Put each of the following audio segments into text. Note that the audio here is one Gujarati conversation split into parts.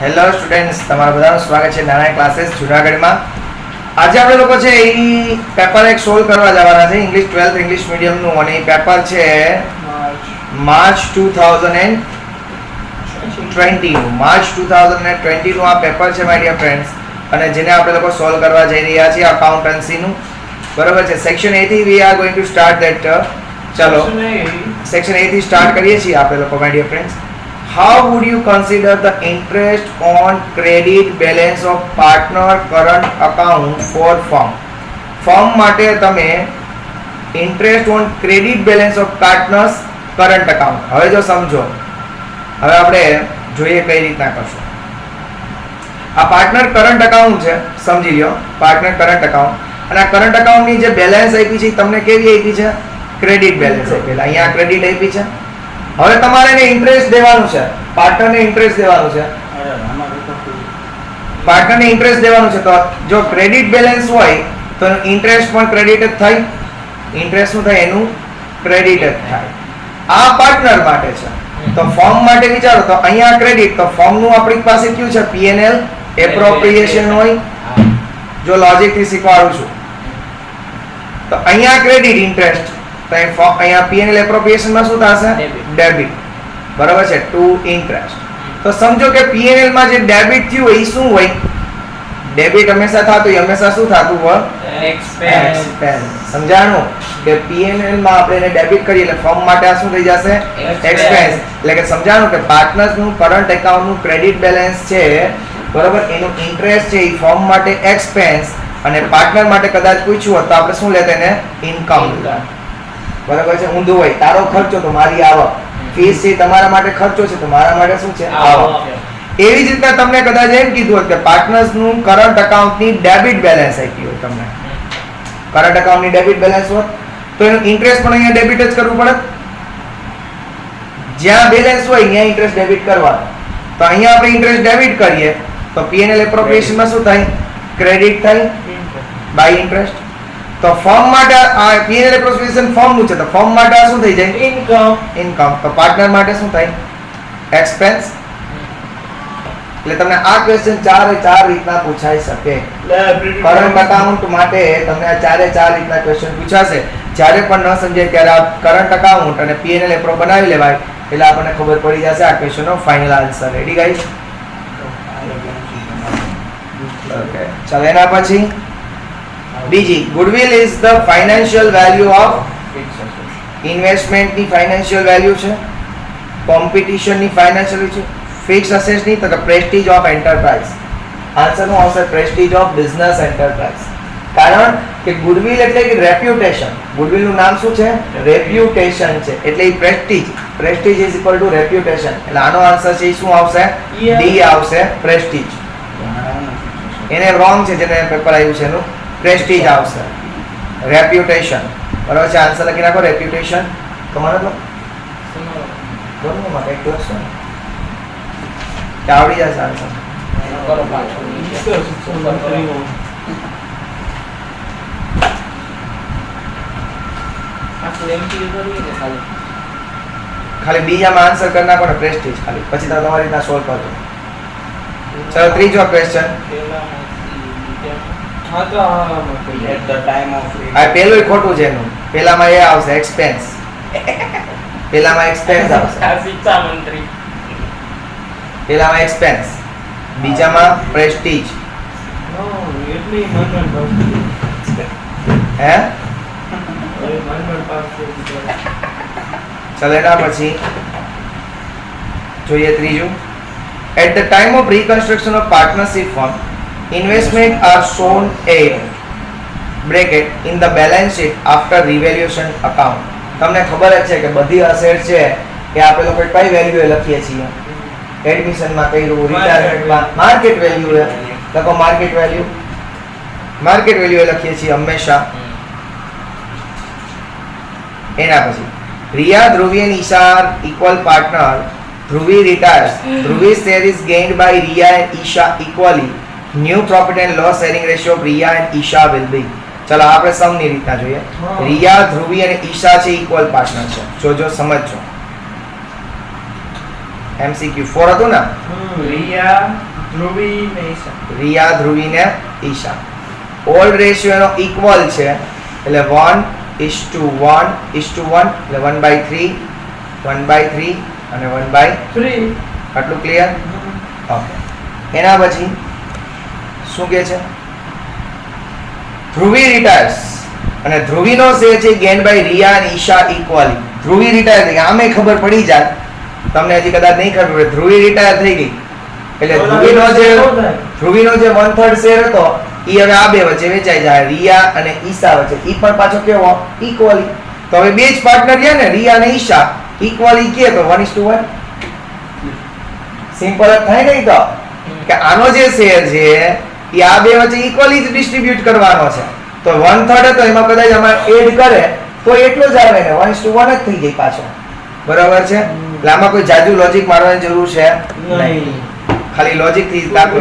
હેલો સ્ટુડન્ટ્સ, તમારા બધાનું સ્વાગત છે નાના ક્લાસીસ જુનાગઢમાં. આજે આપણે લોકો છે એ પેપર એક સોલ્વ કરવા જવાના છે ઇંગ્લિશ 12th ઇંગ્લિશ મીડિયમનું, અને એ પેપર છે માર્ચ 2020 માર્ચ 2020 નું આ પેપર છે માય ડિયર ફ્રેન્ડ્સ, અને જેને આપણે લોકો સોલ્વ કરવા જઈ રહ્યા છીએ અકાઉન્ટન્સીનું. બરાબર છે. સેક્શન A થી we are going to start that. ચલો સેક્શન A થી સ્ટાર્ટ કરીએ છીએ આપણે લોકો my dear friends. How would you consider the interest on credit balance of partner current account for firm? Firm માટે તમે interest on credit balance of partners current account. હવે જો સમજો, હવે આપણે જોઈએ કઈ રીતના કરશું. આ પાર્ટનર કરંટ અકાઉન્ટ છે, સમજી લ્યો. પાર્ટનર કરંટ અકાઉન્ટ, અને આ કરંટ અકાઉન્ટની જે બેલેન્સ આપી છે તમને કેવી આપી છે? ક્રેડિટ બેલેન્સ આપેલા. અહીંયા ક્રેડિટ આપી છે. હવે તમારે એને ઇન્ટરેસ્ટ દેવાનું છે, પાર્ટનરને ઇન્ટરેસ્ટ દેવાનું છે. પાર્ટનરને ઇન્ટરેસ્ટ દેવાનું છે, તો જો ક્રેડિટ બેલેન્સ હોય તો ઇન્ટરેસ્ટ પણ ક્રેડિટ જ થાય. ઇન્ટરેસ્ટ શું થાય? એનું ક્રેડિટ જ થાય. આ પાર્ટનર માટે છે. તો ફર્મ માટે વિચારો તો અહીંયા ક્રેડિટ, તો ફર્મનું આપણી પાસે કયું છે? P&L એપ્રોપ્રિએશન હોય. જો લોજિક થી શીખવાડું છું તો અહીંયા ક્રેડિટ ઇન્ટરેસ્ટ, તો અહીંયા P&L એપ્રોપ્રિએશન માં શું થશે? ડેબિટ. બરાબર છે, ટુ ઇન્ટરેસ્ટ. તો સમજો કે P&L માં જે ડેબિટ થયું હોય એ શું હોય? ડેબિટ હંમેશા થતું હોય, હંમેશા શું થતું હોય? એક્સપેન્સ. સમજાણું કે P&L માં આપણે એને ડેબિટ કરીએ એટલે ફર્મ માટે આ શું થઈ જશે? એક્સપેન્સ. એટલે કે સમજાણું કે પાર્ટનર્સ નું કરંટ એકાઉન્ટ નું ક્રેડિટ બેલેન્સ છે, બરાબર, એનું ઇન્ટરેસ્ટ છે એ ફર્મ માટે એક્સપેન્સ, અને પાર્ટનર માટે કદાચ પૂછ્યું હોત તો આપણે શું લેતા? એને ઇન્કમ. બરાબર છે. ઊંધું હોય, તારો ખર્ચો તો મારી આવક, ફીસ છે તમારા માટે ખર્ચો છે તો મારા માટે શું છે? આવક. એવી જ રીતના તમને કદાચ એમ કીધું હોત કે પાર્ટનર્સ નું કરંટ એકાઉન્ટ ની ડેબિટ બેલેન્સ આપી હોય, તમને કરંટ એકાઉન્ટ ની ડેબિટ બેલેન્સ હોત તો એનું ઇન્ટરેસ્ટ પણ અહીંયા ડેબિટ જ કરવું પડે. જ્યાં બેલેન્સ હોય ત્યાં ઇન્ટરેસ્ટ ડેબિટ કરવાનો. તો અહીંયા આપણે ઇન્ટરેસ્ટ ડેબિટ કરીએ તો P&L એપ્રોપ્રિએશન માં શું થાય? ક્રેડિટ થાય બાય ઇન્ટરેસ્ટ. તો ફર્મ માટે આ P&L એપ્રોપ્રિએશન ફર્મ નું છે, તો ફર્મ માટે શું થઈ જાય? ઇન્કમ. તો પાર્ટનર માટે શું થાય? એક્સપેન્સ. એટલે તમને આ ક્વેશ્ચન ચાર રીતના પૂછાઈ શકે. કરંટ અકાઉન્ટ માટે તમને આ ચારે રીતના ક્વેશ્ચન પૂછાશે. જ્યારે પણ ન સમજાય ત્યારે આ કરંટ અકાઉન્ટ અને P&L એપ્રો બનાવી લેવાય એટલે આપણને ખબર પડી જશે આ ક્વેશ્ચનનો final answer. Ready guys? Okay, ચાલો એના પછી બીજી, goodwill is the financial value of investment ની ફાઇનાન્શિયલ વેલ્યુ છે, કોમ્પિટિશન ની ફાઇનાન્શિયલ વેલ્યુ છે, ફિક્સ એસેટ્સ ની તો પ્રેસ્ટીજ ઓફ એન્ટરપ્રાઇઝ. આન્સર નું આવશે પ્રેસ્ટીજ ઓફ બિઝનેસ એન્ટરપ્રાઇઝ. કારણ કે ગુડવિલ એટલે કે રેપ્યુટેશન. ગુડવિલ નું નામ શું છે? રેપ્યુટેશન છે. એટલે એ prestige. Prestige is equal to reputation. એટલે આનો આન્સર છે શું આવશે? ડી આવશે, પ્રેસ્ટીજ. એને રોંગ છે, જેને પેપર આવ્યું છે એનું પ્રેસ્ટીજ આવશે, રેપ્યુટેશન. બરાબર છે. આન્સર લખી નાખો રેપ્યુટેશન. તમારે તો બરોબર માં એક લખશો ને આવડી જશે આન્સર. ખાલી બીજામાં આન્સર કરી નાખો ને પ્રેસ્ટીજ ખાલી, પછી તમારી રીતના સોલ્વ કરજો. ચલો ત્રીજો ક્વેશ્ચન. પેલું ખોટું છે એનું. પેલામાં એ આવશે એક્સપેન્સ. પેલામાં એક્સપેન્સ આવશે. પેલામાં એક્સપેન્સ, બીજામાં પ્રેસ્ટીજ. હે? ચલો એના પછી જોઈએ ત્રીજું. At the time of reconstruction of partnership firm, investment are shown bracket in the balance sheet after revaluation account. તમને ખબર જ છે કે બધી અસેટ છે એ આપણે લોકો કઈ વેલ્યુ એ લખીએ છીએ? એડમિશન માં કર્યું, રિટાયરમેન્ટ માં માર્કેટ વેલ્યુ એ લખો. માર્કેટ વેલ્યુ એ લખીએ છીએ હંમેશા. એના પછી Riya, Dhruvi and Isha are equal partner. Dhruvi retires. Dhruvi's share is gained by Riya and Isha equally. New profit and loss sharing ratio of Riya and Isha will be. ચલો આપણે સમની રીતના જોઈએ. રિયા, ધ્રુવી અને ઈશા છે ઇક્વલ પાર્ટનર છે. જોજો સમજજો. MCQ 4 હતું ને? રિયા, ધ્રુવી ને ઈશા. રિયા, ધ્રુવી ને ઈશા. ઓલ્ડ રેશિયો એનો ઇક્વલ છે એટલે 1:1:1 એટલે 1/3 1/3 અને 1/3. આટલું ક્લિયર? ઓકે. એના પછી શું કહે છે? ધ્રુવી રિટાયર્સ અને ધ્રુવીનો શેર છે ગેન બાય રિયા અને ઈશા ઇક્વલી. ધ્રુવી રિટાયર થઈ આમે ખબર પડી જાય તમને, હજી કદાચ નહીં ખબર પડે. ધ્રુવી રિટાયર થઈ ગઈ એટલે ધ્રુવીનો જે 1/3 શેર હતો ઈ હવે આ બે વચ્ચે વેચાઈ જાય, રિયા અને ઈશા વચ્ચે. ઈ પણ પાછો કેવો? ઇક્વલી. તો હવે બે જ પાર્ટનર રહ્યા ને, રિયા અને ઈશા. ઇક્વલી કે તો 1:1. સિમ્પલ જ થાય નહીં તો કે આનો જે શેર છે એ આ બે વચ્ચે ઇક્વલી જ ડિસ્ટ્રીબ્યુટ કરવાનો છે. તો 1/3 હતો એમાં કદાચ અમારે એડ કરે તો એટલો જ આવે ને, 1:1 જ થઈ જાય પાછો. બરાબર છે? એટલે આમાં કોઈ જાજુ લોજિક મારવાની જરૂર છે નહીં, ખાલી લોજિક થી દાખલો.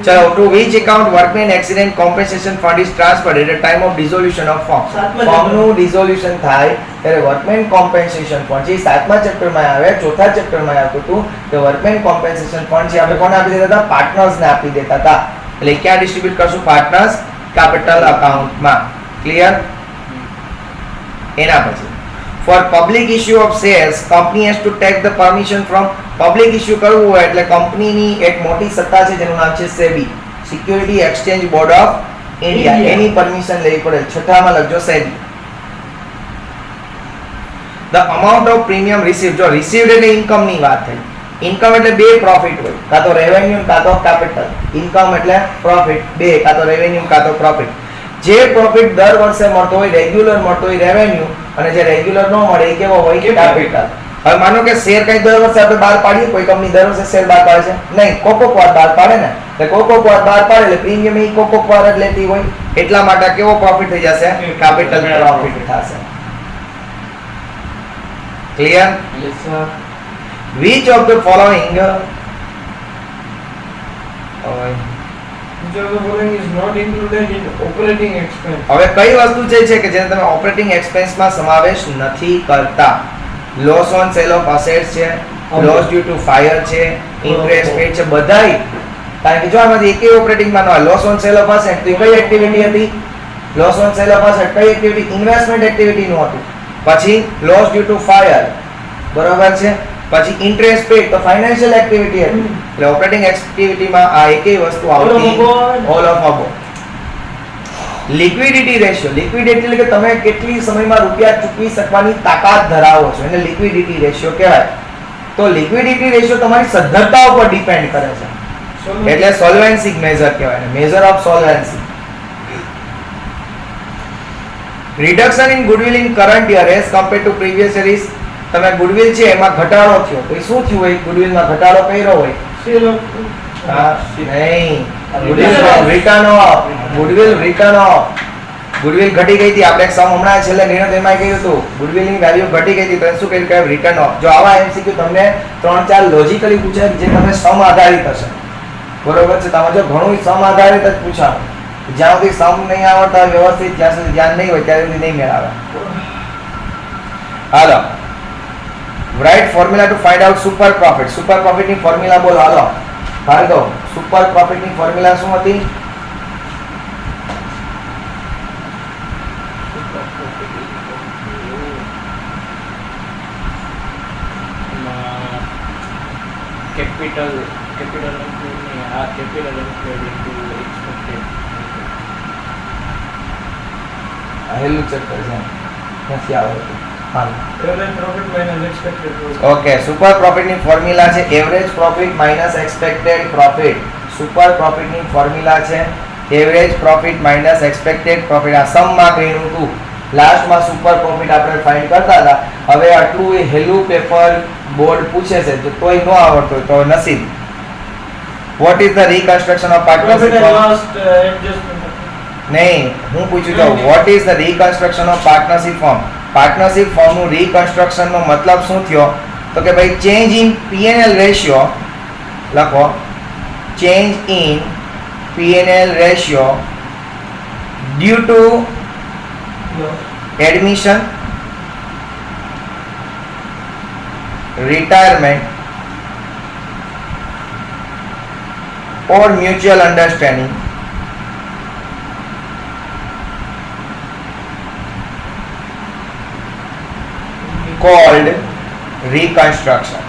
ચલો, two which account workman accident compensation fund is transferred at the time of dissolution of firm. Firm નું ડિસોલ્યુશન થાય ત્યારે વર્કમેન કોમ્પેન્સેશન ફંડ જે 7મા ચેપ્ટર માં આવે, 4થા ચેપ્ટર માં આવતું હતું કે વર્કમેન કોમ્પેન્સેશન ફંડ છે આપણે કોને આપી દેતા હતા? પાર્ટનર્સ ને આપી દેતા હતા. એટલે ક્યાં ડિસ્ટ્રીબ્યુટ કરશું? પાર્ટનર્સ કેપિટલ અકાઉન્ટ માં. ક્લિયર? એના પછી for public issue of shares company has to take the permission from public issue કરવું હોય એટલે કંપનીની એક મોટી સત્તા છે જેનું નામ છે SEBI, security exchange board of India. Any permission લેવી પડે. છઠ્ઠામાં લખજો SEBI. the amount of premium received, જો received એટલે ઇન્કમ ની વાત થઈ. ઇન્કમ એટલે બે પ્રોફિટ હોય, કાં તો રેવન્યુ કાં તો કેપિટલ. ઇન્કમ એટલે પ્રોફિટ, બે કાં તો રેવન્યુ કાં તો પ્રોફિટ. જે પ્રોફિટ દર વર્ષે મળતો હોય, રેગ્યુલર મળતો હોય રેવન્યુ, અને જે રેગ્યુલર ન મળે એ કેવો હોય? કેપિટલ. હવે માનો કે શેર કઈ દર વર્ષે આપણે બહાર પાડીએ, કોઈ કંપની દર વર્ષે શેર બહાર પાડે છે નહીં, કોક વાર બહાર પાડે ને, એટલે કોક વાર બહાર પાડે એટલે પ્રીમિયમ એ કોક વાર જ લેતી હોય. એટલા માટે કેવો પ્રોફિટ થઈ જશે? કેપિટલ પ્રોફિટ થશે. Clear? Yes sir. which of the following Which of the following is not included in operating expense? હવે કઈ વસ્તુ છે કે જેને તમે ઓપરેટિંગ એક્સપેન્સમાં સમાવેશ નથી કરતા? Loss on cell of assets છે, લોસ ડ્યુ ટુ ફાયર છે, ઇન્ટરેસ્ટ પેડ છે, બધાય. કારણ કે જો આમાંથી એકેય ઓપરેટિંગમાં ન હોય. Loss on cell of asset તો કઈ એક્ટિવિટી હતી? Loss on cell of asset કઈ એક્ટિવિટી? ઇન્વેસ્ટમેન્ટ એક્ટિવિટી નું હતું. પછી લોસ ડ્યુ ટુ ફાયર, બરોબર છે. પછી ઇન્ટરેસ્ટ પેડ તો ફાઇનાન્શિયલ એક્ટિવિટી હતી. એટલે ઓપરેટિંગ એક્ટિવિટીમાં આ એકેય વસ્તુ આવતી all of અબો. Liquidity ratio, liquidity એટલે કે તમે કેટલી સમયમાં રૂપિયા ચૂકવી શકવાની તાકાત ધરાવો છો એને લિક્વિડિટી રેશિયો કહેવાય. તો લિક્વિડિટી રેશિયો તમારી સદ્ધરતા ઉપર ડિપેન્ડ કરે છે, એટલે સોલ્વેન્સી મેજર કહેવાય, measure of solvency. Reduction in goodwill in current year as compared to previous year is, તમે ગુડવિલ છે એમાં ઘટાડો થયો તો શું થયું હોય? ગુડવિલમાં ઘટાડો કર્યો હોય? નહીં, goodwill return of, goodwill return of. Goodwill ઘટી ગઈ હતી. આપણે સમ હમણાં છેલ્લે નિર્ણય એમાં કહ્યું હતું ગુડવિલ ની વેલ્યુ ઘટી ગઈ હતી તો શું કર્યું? કે રિટર્ન ઓફ. જો આવા MCQ તમને 3-4 લોજિકલી પૂછાય જે તમે સમ આધારિત હશે, બરોબર છે? તમે જો ઘણું સમ આધારિત જ પૂછાવ, જ્યાં સુધી સમ નહીં આવડતા વ્યવસ્થિત, જ્યાં સુધી ધ્યાન નહીં હોય ત્યાં સુધી નહીં મેળવે. હાલો, write formula to find out super profit. Super profit ની ફોર્મ્યુલા બોલો. હાલો ભાર્ગવ, સુપર પ્રોફિટ ની ફોર્મ્યુલા શું હતી? Capital હેલું ચેપ્ટર છે, નથી આવડતું. Average profit minus expected profit. Okay, super profit ની ફોર્મ્યુલા છે average profit minus expected profit. Super profit ની ફોર્મ્યુલા છે average profit minus expected profit. આ સમ માં ગણ્યું હતું, લાસ્ટમાં સુપર પ્રોફિટ આપણે ફાઇન્ડ કરતા હતા. હવે આટલું એ હેલું પેપર બોર્ડ પૂછે છે તો તોય ન આવડતો તો નસીબ. What is the reconstruction of partnership? નહીં, હું પૂછું તો what is the reconstruction of partnership form? Partnership ફોર્મનું રીકન્સ્ટ્રક્શન નો મતલબ શું થયો? તો કે ભાઈ ચેન્જ ઇન P&L રેશિયો લખો. Change in P&L ratio due to admission retirement or mutual understanding called reconstruction.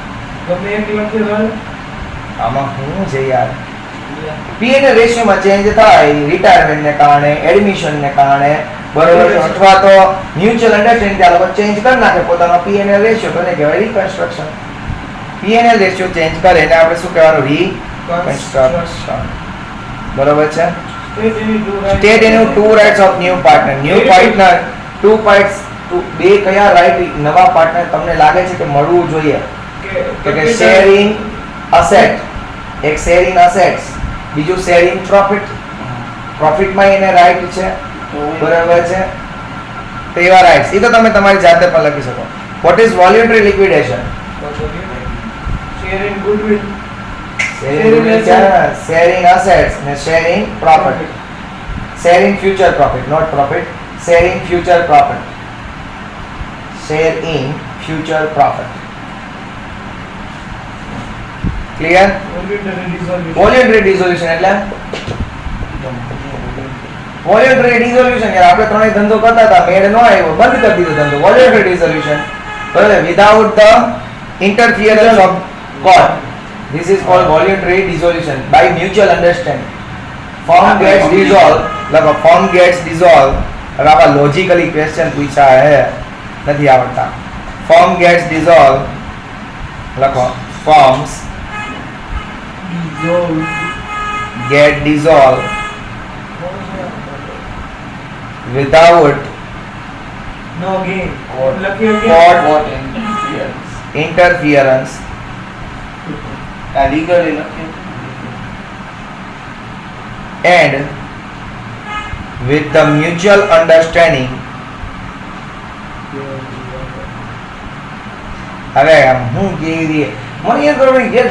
ગમે એક લખી દો. આમાં શું છે યાર? પીએનએલ રેશિયોમાં ચેન્જ થાય રિટાયરમેન્ટ ને કારણે, એડમિશન ને કારણે, બરોબર છે, અથવા તો મ્યુચ્યુઅલ અન્ડરસ્ટેન્ડિંગ ત્યાં લોકો ચેન્જ કરી નાખે પોતાનો પીએનએલ રેશિયો, તો એને કહેવાય રિકન્સ્ટ્રક્શન. પીએનએલ રેશિયો ચેન્જ કરે એને આપણે શું કહેવાનું? રિકન્સ્ટ્રક્શન. બરોબર છે. સ્ટેટ એનું two rights of new partner. New partner two parts, બે કયા રાઇટ નવા પાર્ટનર તમને લાગે છે કે મળવું જોઈએ? કે શેરિંગ અસેટ, એક શેરિંગ અસેટ્સ, બીજું શેરિંગ પ્રોફિટ. પ્રોફિટમાં એને રાઈટ છે, બરાબર છે. તો એવા રાઇટ્સ એ તો તમે તમારી જાતે પણ લખી શકો. What is voluntary liquidation? Sharing goodwill. Sharing assets ને sharing profit. Sharing future profit, not profit. Sharing future profit. Share in future profit. Clear? Voluntary dissolution એટલે વોલ્યુન્ટરી ડિસોલ્યુશન યાર આપણે ત્રણેય ધંધો કરતા હતા, મેળ ન આવ્યો, બંધ કરી દીધો ધંધો. વોલ્યુન્ટરી ડિસોલ્યુશન, બરાબર, without the interference of court. This is called voluntary dissolution by mutual understanding. Firm gets dissolved, લખો firm gets dissolved. હવે આવા logically question પૂછા હે, નથી આવડતા. Firm gets dissolved, લખો firms get dissolved without No gain. Court. લખી Court. What interference? interference Legally લખી. and with the mutual understanding. હવે હું કેવી મને એ તો જે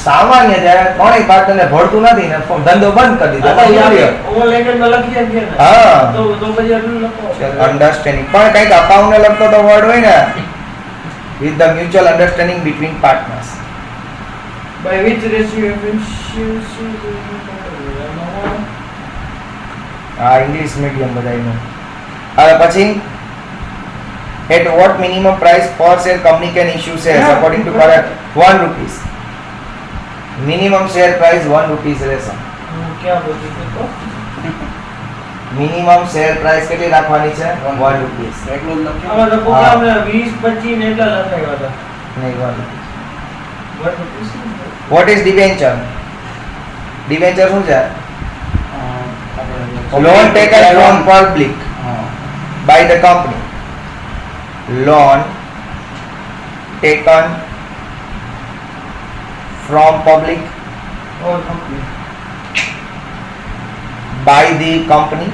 સામાન્ય જ્યારે ત્રણેય પાર્ટનરને ભળતું નથી ને ધંધો બંધ કરી દીધો. ઓવર લેંગ્વેજમાં લખી શકીએ ને. હા. તો પછી એટલું લખો. અન્ડરસ્ટેન્ડિંગ પણ કંઈક અકાઉન્ટને લગતો તો વર્ડ હોય ને, with the mutual understanding between partners. By which ratio efficiency આ ઇંગ્લિશ મીડિયમ બધાયનું. હવે પછી at what minimum price per share company can issue shares according to current 1 rupees. Minimum share price 1 rupees રહેશે. क्या बोलते थे तो મિનિમમ શેર પ્રાઇસ કેટલી રાખવાની છે? 1 રૂપીસ. એટલું જ લખ્યું. આમાં તો પ્રોગ્રામને 20 25 ને એટલા લખાવ્યા હતા. નહીં 1 rupees. 1 rupees. What is debenture? Debenture શું છે? Loan taken from public by the company. Loan taken from public और company by the company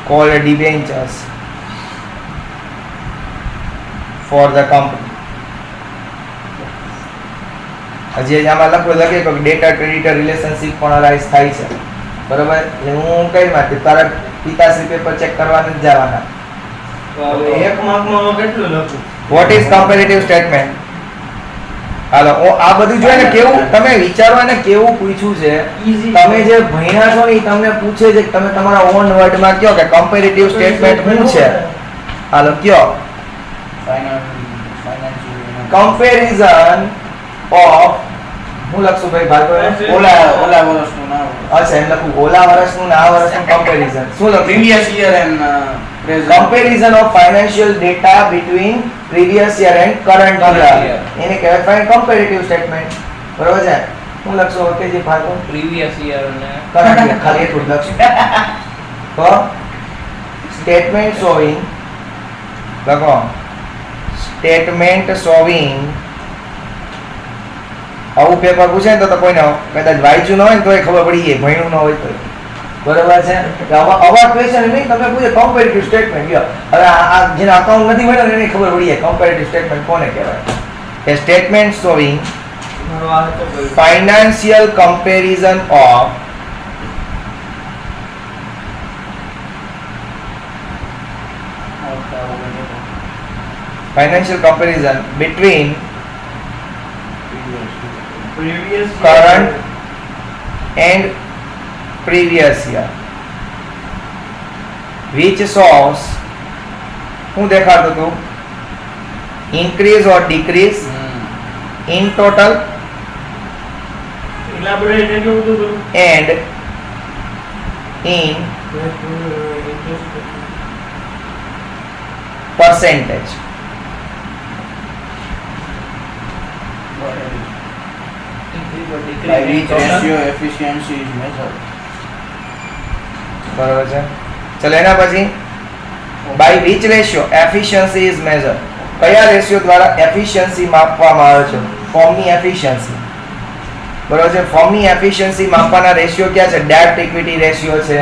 called debentures for the company. હજી આમાં લખે કે ડેટા ક્રેડિટર રિલેશનશિપ પણ અરાઇઝ થાય છે, બરોબર. એટલે હું કઈ વાત તારા પિતાશ્રી પેપર ચેક કરવા નથી જવાના. તો હવે એક માર્કમાં હું કેટલું લખું? What is comparative statement? હાલો આ બધું જોઈને કેવું તમે વિચારો ને કેવું પૂછ્યું છે. Easy. તમે જે ભણ્યા છો ને ઈ તમને પૂછે છે કે તમે તમારા ઓન વર્ડમાં કયો કે કમ્પેરેટિવ સ્ટેટમેન્ટ શું છે. હાલો કયો. કમ્પેરિઝન ઓફ હું લખશું ભાઈ ભાર્ગવ? ઓલા વર્ષનું નામ. અચ્છા એમ લખું ઓલા વર્ષનું ને આ વર્ષનું કમ્પેરિઝન. શું લખું? Previous year and present. Comparison of financial data between previous year and current year. એને કહેવાય comparative statement. બરોબર છે? હું લખશું ઓકેજી ભાગો પ્રીવિયસ યર અને current year ખાલી એટલું જ લખશું. તો statement showing લખો statement showing. આવું પેપર પૂછે ને તો કોઈને કદાચ વાંચ્યું ન હોય ને તોય ખબર પડી જાય, ભણ્યું ન હોય તો. બરોબર છે? આવા ક્વેશ્ચન નહીં તમે પૂછે કમ્પેરેટિવ સ્ટેટમેન્ટ લ્યો. હવે આ જેને અકાઉન્ટ નથી મળ્યો એને ખબર પડી જાય કમ્પેરેટિવ સ્ટેટમેન્ટ કોને કહેવાય. એ સ્ટેટમેન્ટ શોવિંગ મારો આ તો ગયું. Financial comparison of Financial comparison between Previous Current. and previous year which shows શું દેખાડતું હતું increase or decrease in total Elaborate એટલું બધું and in percentage. By which ratio efficiency is measured. બરોબર છે. ચલો એના પછી by which ratio efficiency is measured. કયા રેશિયો દ્વારા એફિશિયન્સી માપવામાં આવે છે? ફોર્મની એફિશિયન્સી. બરોબર છે. ફોર્મની એફિશિયન્સી માપવાના રેશિયો ક્યાં છે? ડેબ્ટ ઇક્વિટી રેશિયો છે.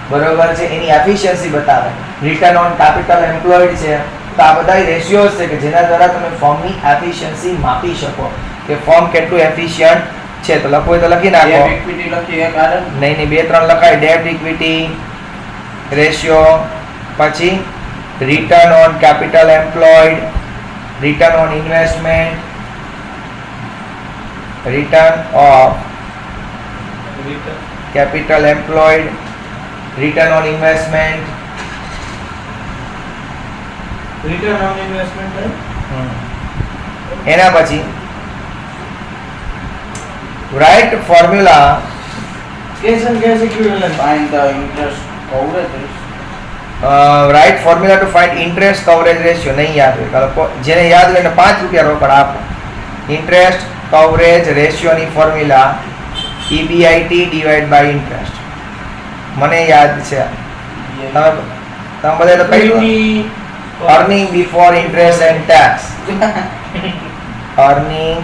બરોબર છે. એની એફિશિયન્સી બતાવે. રિટર્ન ઓન કેપિટલ એમ્પ્લોયડ છે. તો આ બધા રેશિયોઝ છે કે જેના દ્વારા તમે ફોર્મની એફિશિયન્સી માપી શકો કે ફોર્મ કેટલું એફિશિયન્ટ છે. તો લખવું હોય તો લખી નાખો. Debt equity લખીએ કારણ નહીં બે ત્રણ લખાય. ડેબ્ટ ઇક્વિટી રેશિયો, પછી return on capital employed, return on investment, return of capital employed, return on investment. return on investment है એના પછી right formula. cash and cash equivalent find the interest coverage ratio. Right formula to find interest coverage ratio. નહીં યાદ હોય ચાલો જેને યાદ હોય એને 5 રૂપિયા રોકડ આપો. ઇન્ટરેસ્ટ કવરેજ રેશિયોની formula EBIT divide by interest. મને યાદ છે. તમે બધા તો કહ્યું earning before interest and tax. Earning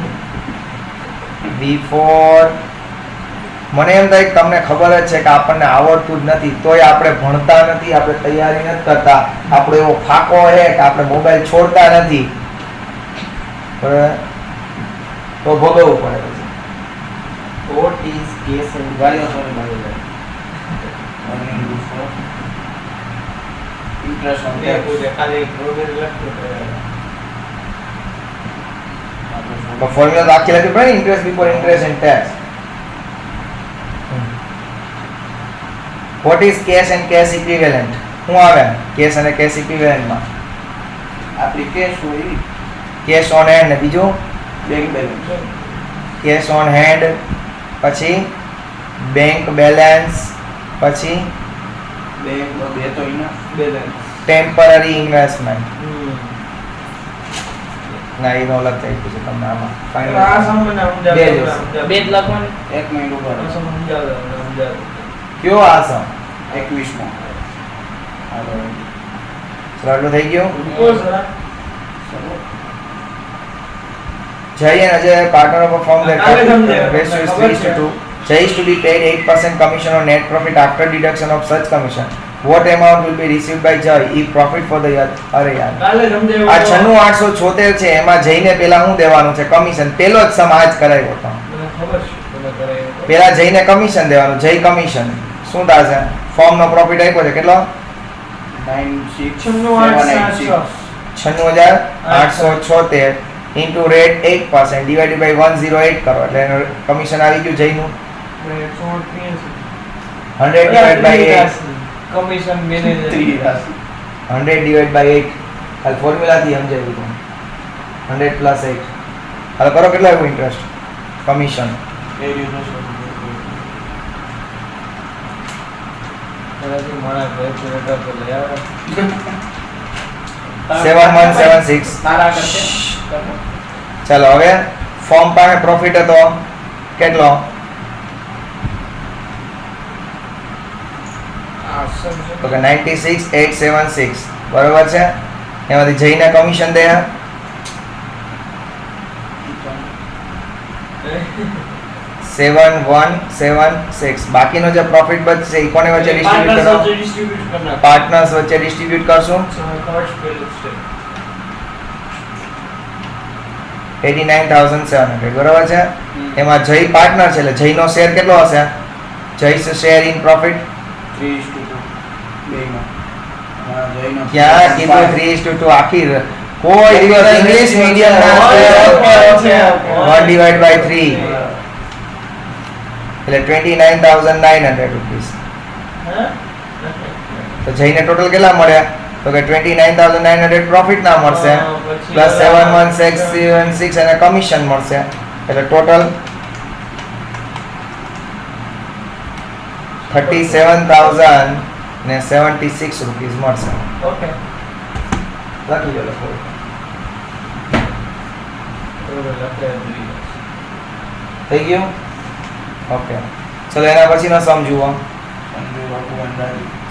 before. મને એમ થાય કે તમને ખબર જ છે કે આપણને આવડતું જ નથી તોય આપણે ભણતા નથી, આપણે તૈયારી નથી કરતા. આપણો એવો ફાકો છે કે આપણે મોબાઈલ છોડતા નથી. બરાબર? તો ભોગવવું પડે પછી. what is cash and Value sorry earning before interest on tax. ખાલી પ્રોગ્રેસ લખતો ફોર્મ્યુલા તો આખી લખવી પડે ને. Interest before interest and tax. What is cash and cash equivalent? શું આવે કેશ અને કેશ ઇક્વિવેલન્ટમાં? આપણી cash હોય ઈ કેશ ઓન હેન્ડ ને બીજું bank balance. Cash on hand, પછી બેંક બેલેન્સ, પછી Bank બે તો enough. balance temporary investment. ના એનો અલગ થઈ ગયું છે તમને આમાં આ ફાઇનલ. સામાન્ય બે જ સમજાવ બે જ લખવાનું એક મિનિટ ઉભા રહો. સમજાવ કયો આસમ 21 માં હાલો સરળ થઈ ગયું. કોણ સર ચલો Jay and Ajay are partner of a firm that કાલે સમજાય. ratio is ખબર 3:2. Jay is to be paid 8% commission on net profit after deduction of such commission. What amount will be received by Jay if profit for the year? અરે યાર કાલે સમજાવ આ 96876 છે એમાં જઈને પેલા શું દેવાનું છે? કમિશન. પેલો જ સમાજ કરાવ્યો હતો. મને ખબર છે તમે કરે પેલા જઈને કમિશન દેવાનું. જય કમિશન શું થશે? ફોર્મ નો પ્રોફિટ આપ્યો છે કેટલો? 96876 ઇન્ટુ રેટ 8% ડિવાઇડેડ બાય 108 કરો એટલે એનું કમિશન આવી ગયું જયનું 100 divide by 8. Commission manager 100 divide by 8 હાલ ફોર્મ્યુલાથી સમજાવ્યું હતું. 100 પ્લસ 8 હાલ કરો કેટલો આવ્યું ઇન્ટરેસ્ટ કમિશન? કદાચી મારા કેલ્ક્યુલેટર પર લઈ આવો 7176. તારા કરશે ચાલો હવે ફોર્મ પાસે પ્રોફિટ હતો કેટલો? તો કે 96876 બરોબર છે. એમાંથી જઈને કમિશન દે 7176. બાકીનો જે પ્રોફિટ બચશે એ કોને વચ્ચે ડિસ્ટ્રીબ્યુટ કરવાનો? ડિસ્ટ્રીબ્યુટ કરના પાર્ટનર્સ વચ્ચે ડિસ્ટ્રીબ્યુટ કરશું. 89700 બરોબર છે. એમાં જય પાર્ટનર છે એટલે જયનો શેર કેટલો હશે? જય શેર ઇન પ્રોફિટ 3:2 બેમાં જોઈનો ક્યાં કીધું 3:2 આખી કોઈ દિવસ ઇંગ્લિશ મીડિયમ ના Okay. 1/3 એટલે 29,900 રૂપીસ. હા? તો જઈને ટોટલ કેટલા મળ્યા? તો કે 29,900 પ્રોફિટ ના મળશે હા, પછી પ્લસ 71676 અને કમિશન મળશે એટલે ટોટલ 37,076 રૂપીસ મળશે. Okay. લખી લો લખો. બરોબર, લખાઈ દીધી. થઈ ગયું? ઓકે, ચલો એના પછીનો સમજુઓ.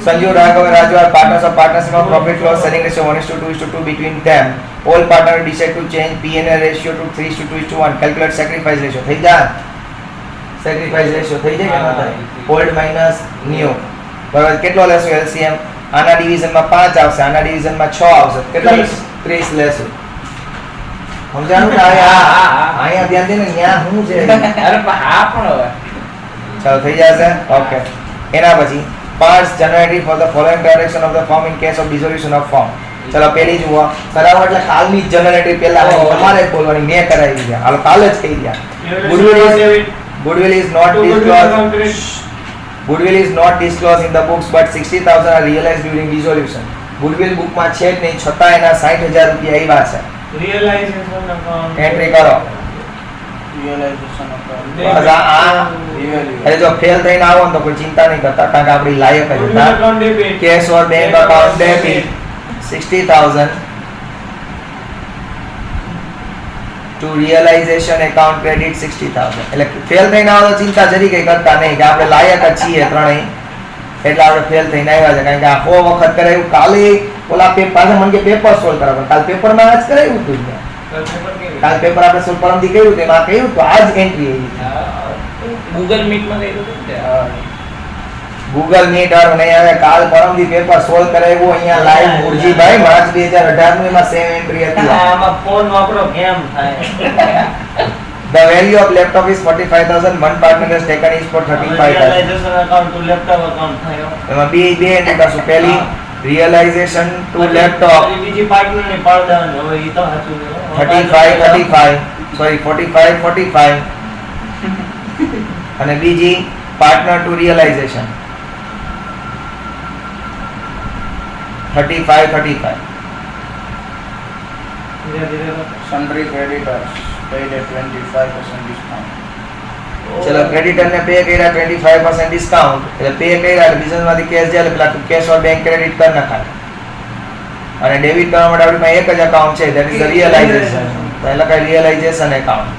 Sanju Raghav and Raju are partners of partnership of profit loss selling ratio 1:2:2 between them. All partners decide to change P&L ratio to 3:2:1. Calculate sacrifice ratio. થઈ જાય? Sacrifice ratio થઈ જાય કે ન થાય? Old minus new. બરાબર, કેટલો લેશું LCM? આના ડિવિઝનમાં 5 આવશે, આના ડિવિઝનમાં 6 આવશે. કેટલા? 30 લેશું. સમજાણું ને? અહીંયા ધ્યાન દે ને, ન્યા શું છે? અરે પણ હા પણ હવે ચાલો થઈ જશે. ઓકે, એના પછી parts generated for the following direction of the firm in case of dissolution of firm. ચલો પેલી જુઓ. કરાવો એટલે કાલની જનરેટિવ પહેલા તમારે જ બોલવાની, મેં કરાવી છે. હાલો કાલે જ કહી દયા. Goodwill is not disclosed. Goodwill is not disclosed in the books but 60,000 are realized during dissolution. Goodwill bookમાં છે જ નહીં, છતાં એના 60,000 રૂપિયા આવ્યા છે. realization account એન્ટ્રી કરો. રિયલાઇઝેશન બસ એટલે જો ફેલ થઈને આવો ને તો કોઈ ચિંતા નહીં કરતા, કારણ કે આપણી લાયક જ હતા. account debit Cash or bank account debit 60,000 to realization account credit 60,000. એટલે ફેલ થઈને આવો તો ચિંતા જરી કઈ કરતા નહીં કે આપણે લાયક જ છીએ ત્રણેય, એટલે આપણે ફેલ થઈને આવ્યા છે. કારણ કે આખો વખત કરાયું. કાલે ઓલા પાછા મને કે પેપર સોલ્વ કરાવવાનું, કાલ પેપરમાં આજ કરાયું હતું ને. કાલ પેપર આપણે સોલ્વ પરમથી કર્યું તેમાં કહ્યું તો આજ એન્ટ્રી આવી. ગૂગલ મીટ માં કર્યું હતું ને ગૂગલ મીટ આર નહીં આવે. કાલ પરમથી પેપર સોલ્વ કરાવ્યું અહીંયા લાઈવ મુરજીભાઈ માર્ચ 2018 નું, એમાં સેમ એન્ટ્રી હતી. આમાં ફોન વાપરો કેમ થાય? The value of laptop is 45,000. One partner has taken each for 35,000. realization account to laptop account થયો. એમાં બે એન્ટ્રી કરશું. પહેલી realization to laptop પછી બીજી પાર્ટનર ને પાડ દેવાની. હવે ઈ તો સાચું છે. 35 sorry 45 અને બીજી partner to realization 35. ધીરે ધીરે સન્ડ્રી ક્રેડિટર્સ paid at 25% discount. ચલો ક્રેડિટર ને પે કર્યા 25% ડિસ્કાઉન્ટ, એટલે પે કર્યા એટલે બિઝનેસ માંથી કેશ જાય એટલે પેલા કેશ ઓર બેંક ક્રેડિટ કરી નખાય. અને ડેબિટ કરવા માટે આપણી એક જ એકાઉન્ટ છે, ધેટ ઇઝ ધ રિયલાઇઝેશન. તો એટલે કઈ રિયલાઇઝેશન એકાઉન્ટ.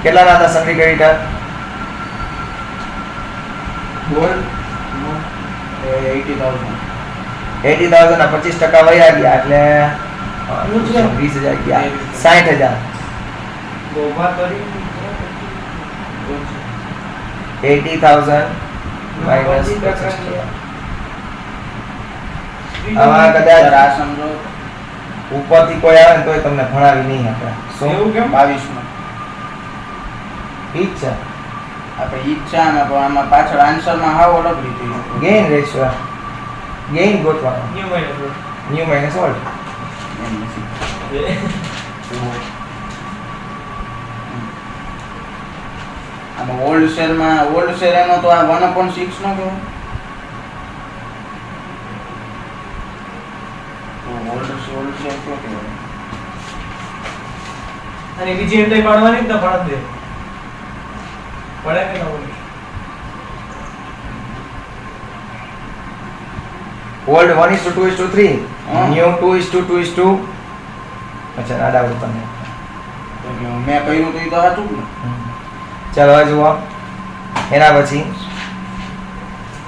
કેટલાના હતા સન્ડ્રી ક્રેડિટર? Gold 80,000. 80,000 ના 25% વયા ગયા એટલે 20,000 ગયા, 60,000. ગોભા કરી 80,000 minus 25%. આમાં કદાચ આ સમજો ઉપરથી કોઈ આવે ને તોય તમને ભણાવી નહીં આપણે. શું એવું કેમ? 22 માં ઠીક છે. આપણે ઈચ્છા ને પણ આમાં પાછળ આન્સરમાં હાવ અલગ રીતે ગેઇન રેશિયો ગેઇન ગોઠવાનો new minus new minus old. આમાં ઓલ્ડ શેર એનો તો આ 1/6 નો કહેવાય. તો ઓલ્ડ શેર કયો કહેવાય? અને બીજી એન્ટ્રી પાડવાની જ ન પાડ દે. પડે કે ન પડે? ઓલ્ડ 1:2:3, હા. ન્યુ 2:2:2. અચ્છા આડા ઉપર ને. તો કે મેં કહ્યું તો એ તો સાચું જ ને. ચાલો હવે જુઓ એના પછી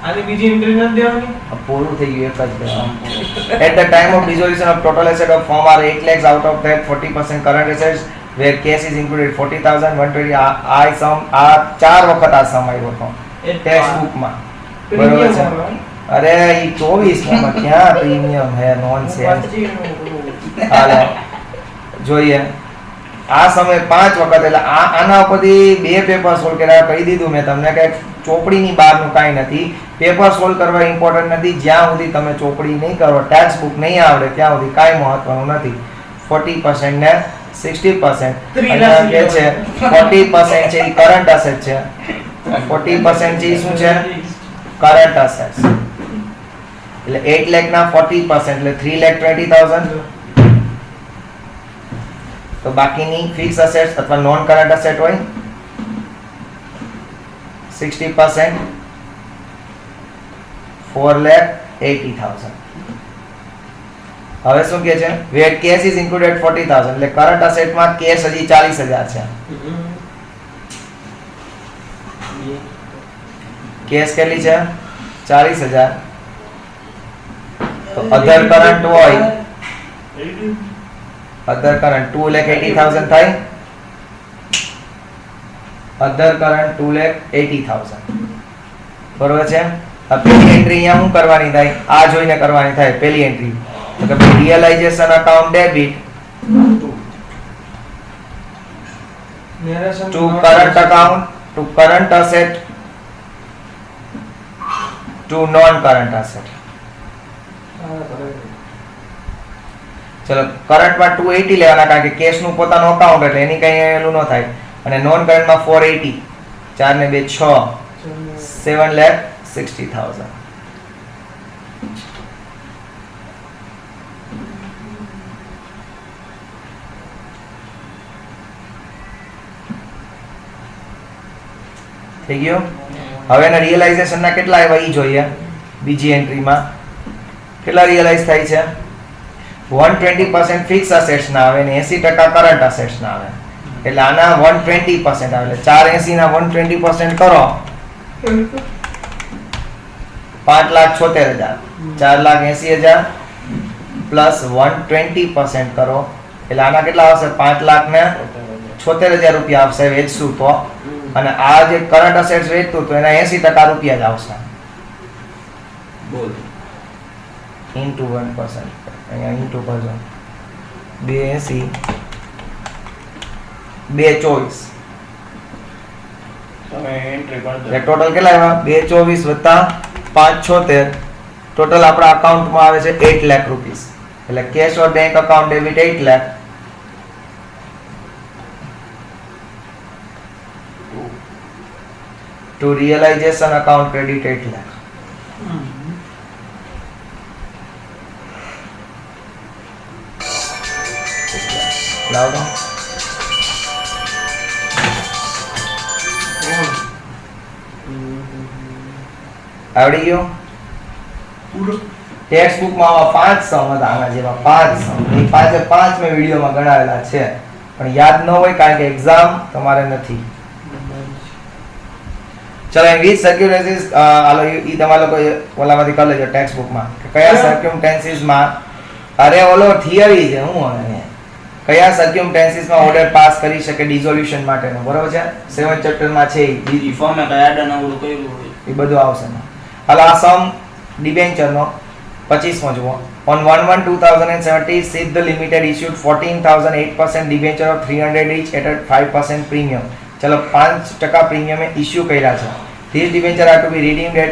આની બીજી એન્ટ્રી નથી દેવાની. આ પૂરું થઈ ગયું એક જ. At the time of dissolution of total asset of firm are 8 lakhs, out of that 40% current assets where cash is included 40,000 120. આ સમ આ 4 વખત આ સમ આવ્યો હતો ટેક્સ્ટ બુકમાં. બરોબર છે. અરે ઈ 24 માં ક્યાં પ્રીમિયમ હે, નોનસેન્સ. હાલો જોઈએ આ સમય 5 વખત, એટલે આના ઉપરથી 2 પેપર સોલ્વ કર્યા. કહી દીધું મેં તમને કે ચોપડીની બહારનું કાંઈ નથી. પેપર સોલ્વ કરવા ઇમ્પોર્ટન્ટ નથી. જ્યાં સુધી તમે ચોપડી નહીં કરો, ટેક્સ્ટ બુક નહીં આવડે, ત્યાં સુધી કાંઈ મહત્વનું નથી. 40% ને 60%. અહીંયા કે છે 40% છે એ કરંટ અસેટ છે, 40% છે એ શું છે? Current assets. એટલે 8 લાખ ના 40% એટલે 3,20,000. તો બાકીની ફિક્સ અસેટ્સ અથવા નોન કરંટ અસેટ હોય 60%, 4,80,000. હવે શું કહે છે? Wait cash is included 40,000. એટલે કરંટ અસેટમાં કેશ હજી 40,000 છે. કેશ કેટલી છે? 40,000. તો અધર કરંટ હોય, અધર કરંટ 2,80,000 થાય. અધર કરંટ 2,80,000. બરોબર છે. આ પેલી એન્ટ્રી અહીંયા શું કરવાની થાય? આ જોઈને કરવાની થાય. પેલી એન્ટ્રી તો કે ભાઈ realization account debit Narration to current account to current asset to non current asset. ચલો કરંટમાં 280 લેવાના, કારણ કે કેશ નું પોતાનું અકાઉન્ટ એટલે એની કઈ એલું ન થાય. અને નોન કરંટમાં 480, 4 ને 2 6, 7,60,000. થઈ ગયું. હવે એના રિયલાઇઝેશન ના કેટલા આવ્યા ઈ જોઈએ. બીજી એન્ટ્રીમાં કેટલા રિયલાઇઝ થાય છે? 120% ફિક્સ અસેટ્સ ના આવે ને 80% કરંટ અસેટ્સ ના આવે. એટલે આના 120% આવે. એટલે 480 ના 120% કરો 5,76,000. 4,80,000 પ્લસ 120% કરો એટલે આના કેટલા આવશે? 5,76,000 રૂપિયા આવશે વેચશું તો. અને આ જે કરંટ અસેટ્સ વેચતું તો એના 80% રૂપિયા જ આવશે. બોલ ઇન્ટુ 1%. અહીંયા ઇન્ટુ કરજો. 280 224 તમે એન્ટ્રી કરી એટલે ટોટલ કેટલા આવ્યા? 224 વત્તા 576. ટોટલ આપણા અકાઉન્ટમાં આવે છે 8 લાખ રૂપીસ. એટલે cash or bank account debit 8 lakh. To realization account credit 8 lakh. Louder. આવડી ગયું? ટેક્સ્ટ બુક માં આવા 5 સમ હતા, આના જેવા 5 સમ. એ 5 મેં વિડીયોમાં ગણાવેલા છે, પણ યાદ ન હોય કારણ કે એક્ઝામ તમારે નથી. ચલો એમ વિથ સર્ક્યુમસ્ટન્સીસ આલો ઈ તમારા લોકો ઓલામાંથી કરી લેજો ટેક્સ્ટ બુકમાં કે કયા સર્ક્યુમસ્ટન્સીસમાં, અરે ઓલો થિયરી છે હું અને કયા સર્ક્યુમસ્ટન્સીસમાં ઓર્ડર પાસ કરી શકે ડિસોલ્યુશન માટેનો. બરોબર છે? 7 ચેપ્ટરમાં છે ઈ ફોર્મે કઈ આડા નવરું કર્યું હોય એ બધું આવશે. હાલ આ સમ ડિબેન્ચરનો 25મો જુઓ. On 1/1/2070 Siddh Limited issued 14,008% debenture of 300 each at a 5% premium. चलो 5% प्रीमियम में इश्यू કર્યા છે. These debenture are to be redeemed at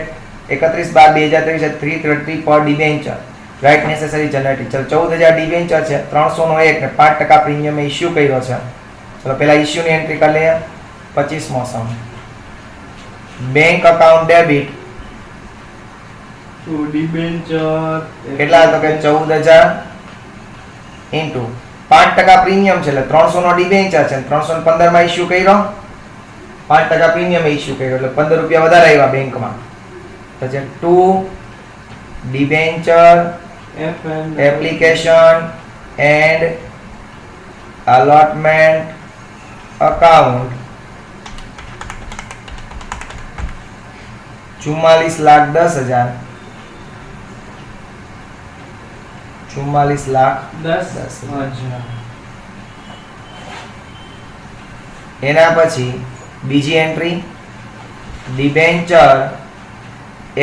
31/12/2023 at 330 per debenture. Right necessary generality. ચલો 14,000 debenture છે, 300 નો એક ને 5% પ્રીમિયમ में ઇશ્યુ કર્યો છે. ચલો પહેલા ઇશ્યુ ની એન્ટ્રી કરી લઈએ. 25મો સમ. બેંક અકાઉન્ટ ડેબિટ તો ડિબેન્ચર કેટલા હતો કે 14,000 ઇન્ટુ 5% પ્રીમિયમ છે એટલે 300 નો ડિબેન્ચર છે, 315 માં ઇશ્યુ કર્યો, 5% પ્રીમિયમ ઇશ્યુ કર્યો એટલે 15 રૂપિયા વધારે આવ્યા બેંકમાં. પછી 2 debenture application and allotment account 44,10,000 44,10,000. એના પછી બીજી entry debenture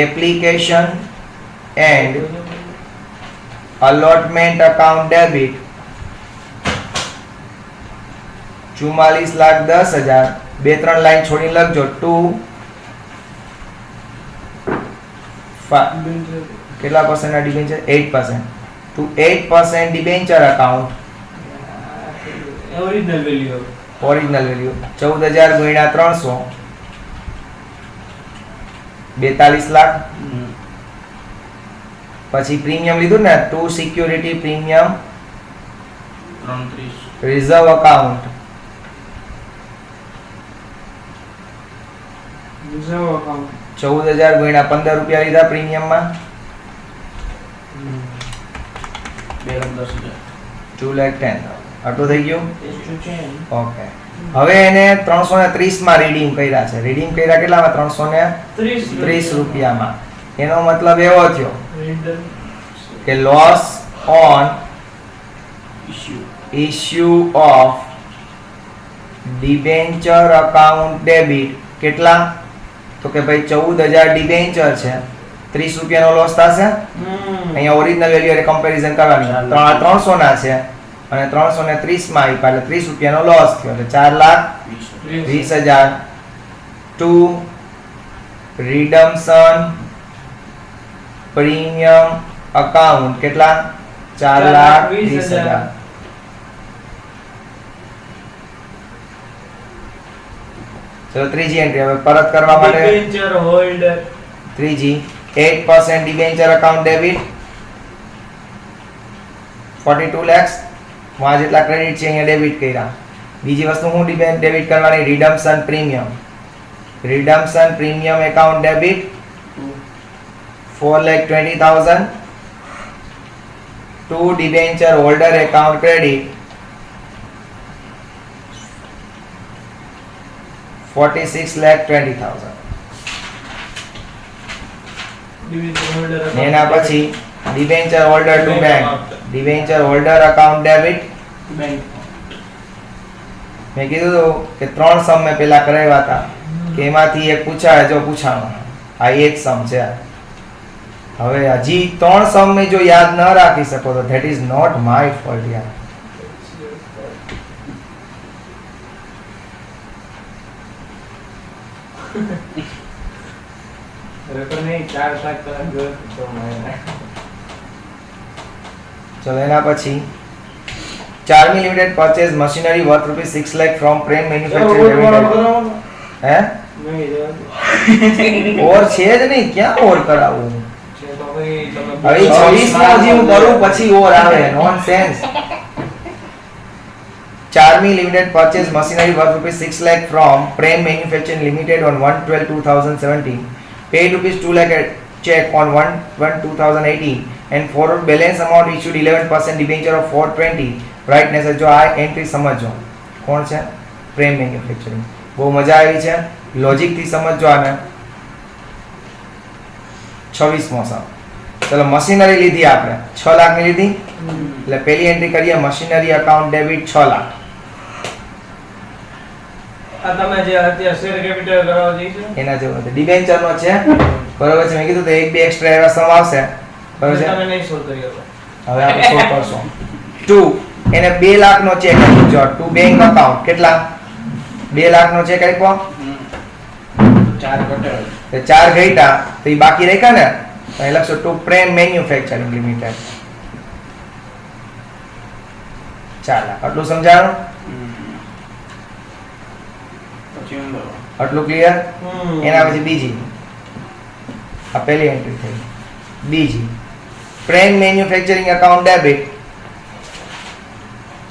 application and allotment account debit 44,10,000 બે ત્રણ લાઈન છોડીને લખજો 2 કેટલા પર્સન્ટના debenture 8% to 8% debenture account original value original value 14,000 ગુણ્યા 300 42 લાખ પછી પ્રીમિયમ લીધું ને to security premium 33 reserve account reserve account 14,000 ગુણ્યા 15 રૂપિયા લીધા પ્રીમિયમમાં 2,10,000 2,10,000 આટલું થઈ ગયું S210 ઓકે હવે એને 330 માં રીડીમ કર્યા છે રીડીમ કર્યા કેટલામાં 330 રૂપિયામાં એનો મતલબ એવો થયો કે loss on issue of debenture account debit કેટલા તો કે ભાઈ 14,000 ડિબેન્ચર છે 30 રૂપિયાનો લોસ થશે અહીંયા ઓરિજિનલ વેલ્યુ એટલે કમ્પેરિઝન કરવાની 300 ના છે અને 330 માં આપ્યા એટલે 30 રૂપિયાનો લોસ થયો એટલે 4,20,000 ટુ રિડમ્પશન પ્રીમિયમ અકાઉન્ટ કેટલા 4,20,000 ચલો ત્રીજી એન્ટ્રી હવે પરત કરવા માટે ડિબેન્ચર હોલ્ડર ત્રીજી 8% ડિબેન્ચર અકાઉન્ટ ડેબિટ 42 lakhs માં જેટલા ક્રેડિટ છે અહીંયા ડેબિટ કર્યા બીજી વસ્તુ હું ડેબિટ કરવાની redemption premium account debit 4,20,000 to debenture holder account credit 46,20,000 debenture holder એના પછી debenture holder to bank debenture holder account debit bank મેં કીધું હતું કે ત્રણ સમ મેં પેલા કરાવ્યા હતા કે એમાંથી એક પૂછાય જો પૂછાણો આ એક સમ છે હવે હજી ત્રણ સમ મેં જો યાદ ન રાખી શકો તો that is not my fault યાર રેપર નહીં 4 લાખ કલાક ગયો તો મને ચલો એના પછી Charmi limited purchase machinery worth ₹6 lakh from Prem manufacturing limited હે ઓર છે જ નહીં ક્યાં ઓર કરાવું હવે 26 માં હજી હું કરું પછી ઓર આવે nonsense Charmi limited purchase machinery worth ₹6 lakh from Prem Manufacturing Limited on 1/12/2017 paid ₹2 lakh check on 1/1/2018 and forward balance amount issued 11% debenture of 420 brightness જો આ એન્ટ્રી સમજો કોણ છે પ્રેમ મેન્યુફેક્ચરિંગ બહુ મજા આવી છે લોજિક થી સમજો આને 26મો સમ ચલો મશીનરી લીધી આપણે 6 લાખ ની લીધી એટલે પહેલી એન્ટ્રી કરીએ મશીનરી અકાઉન્ટ ડેબિટ 6 લાખ આ તમે જે અત્યારે શેર કેપિટલ કરાવો જઈ છે એના જેવો નથી ડિબેન્ચર નો છે બરોબર છે મેં કીધું તો એક બે એક્સ્ટ્રા એવા સમ આવશે બરોબર છે તમે નહીં સોલ્વ કરી શકો હવે આપણે સોલ્વ કરશું 2 એને 2 લાખ નો ચેક આપજો ટુ બેંક અકાઉન્ટ કેટલા 2 લાખ નો ચેક આપ્યો 4 ઘટેલો તે 4 ગઈટા તો એ બાકી રાખ્યા ને તો એ લખશો ટુ પ્રેમ મેન્યુફેક્ચરિંગ લિમિટેડ 4 લાખ આટલું સમજાણું પછી ઊંડો આટલું ક્લિયર એના પછી બીજી આ પહેલી એન્ટ્રી થઈ બીજી પ્રેમ મેન્યુફેક્ચરિંગ અકાઉન્ટ ડેબિટ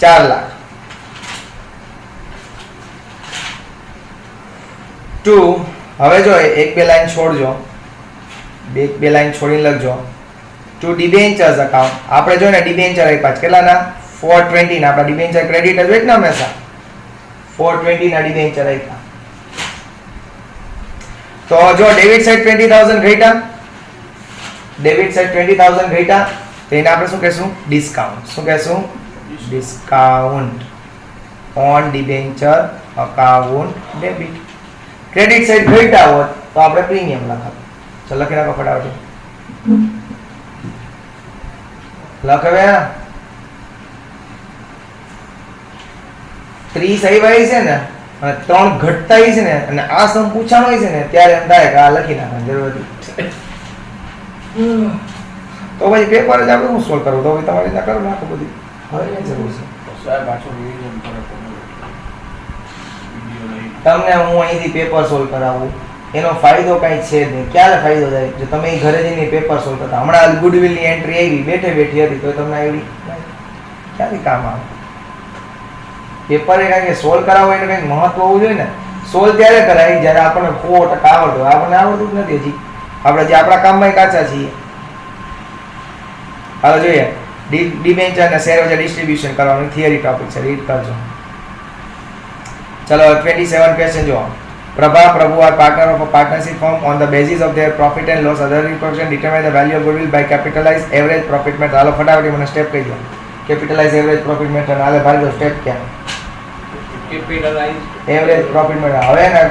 4 લાખ 2 હવે જો એક બે લાઈન છોડજો બે લાઈન છોડીને લખજો ટુ ડિબેન્ચર્સ અકાઉન્ટ આપણે જો ને ડિબેન્ચર આપ્યા છે કેટલાના 420 ના આપણા ડિબેન્ચર ક્રેડિટ જ હોય ને હંમેશા 420 ના ડિબેન્ચર આપ્યા તો જો ડેબિટ સાઈડ 20000 ઘટ્યા ડેબિટ સાઈડ 20000 ઘટ્યા તો એને આપણે શું કહેશું ડિસ્કાઉન્ટ શું કહેશું discount on debenture account debit credit side ઘટ્યા હોત તો આપણે પ્રીમિયમ લખાતું ચલો લખી નાખો ફટાફટ લખ હવે 30 આવ્યા છે ને અને 3 ઘટતા છે ને અને આ સમ પૂછાણો છે ને ત્યારે એમ થાય કે આ લખી નાખવાની જરૂર હતી. તો પછી પેપર જ આપણે હું સોલ્વ કરવું તો પછી તમારી રીતના કરો નાખો બધી હવે ક્યાં જરૂર છે. સાહેબ પાછું રિવિઝન કરે તો વિડિયો લઈ તમને હું અહીંથી પેપર સોલ્વ કરાવું એનો ફાયદો કાંઈ છે જ નહીં. ક્યારે ફાયદો થાય જો તમે ઈ ઘરે જઈને પેપર સોલ્વ કરતા. હમણાં ગુડવિલની એન્ટ્રી આવી બેઠે બેઠી હતી તો તમને આવડી ક્યાંથી કામ આવે પેપર એ કાંઈ સોલ્વ કરાવો એટલે કંઈક મહત્વ હોવું જોઈએ ને. સોલ્વ ત્યારે કરાય જ્યારે આપણને 100% આવડતું હોય. આપણને આવડતું જ નથી હજી. આપણે જે આપણા કામમાં કાચા છીએ. હાલો જોઈએ ડિબેન્ચર અને શેર વચ્ચે ડિસ્ટ્રીબ્યુશન કરવાનું થિયરી ટોપિક છે. રીડ કરજો. ચલો 27 ક્વેશ્ચન જો. Prabha, Prabhu are partner of a partnership firm on the basis of their profit and loss. Other repercussion determine the value of goodwill by capitalized average profit method. હાલો ફટાફટ મને સ્ટેપ કહી દો. Capitalized average profit method. હાલે ભાઈ દો સ્ટેપ ક્યાં? કેપિટલાઇઝ એવરેજ પ્રોફિટ મળી. હવે ને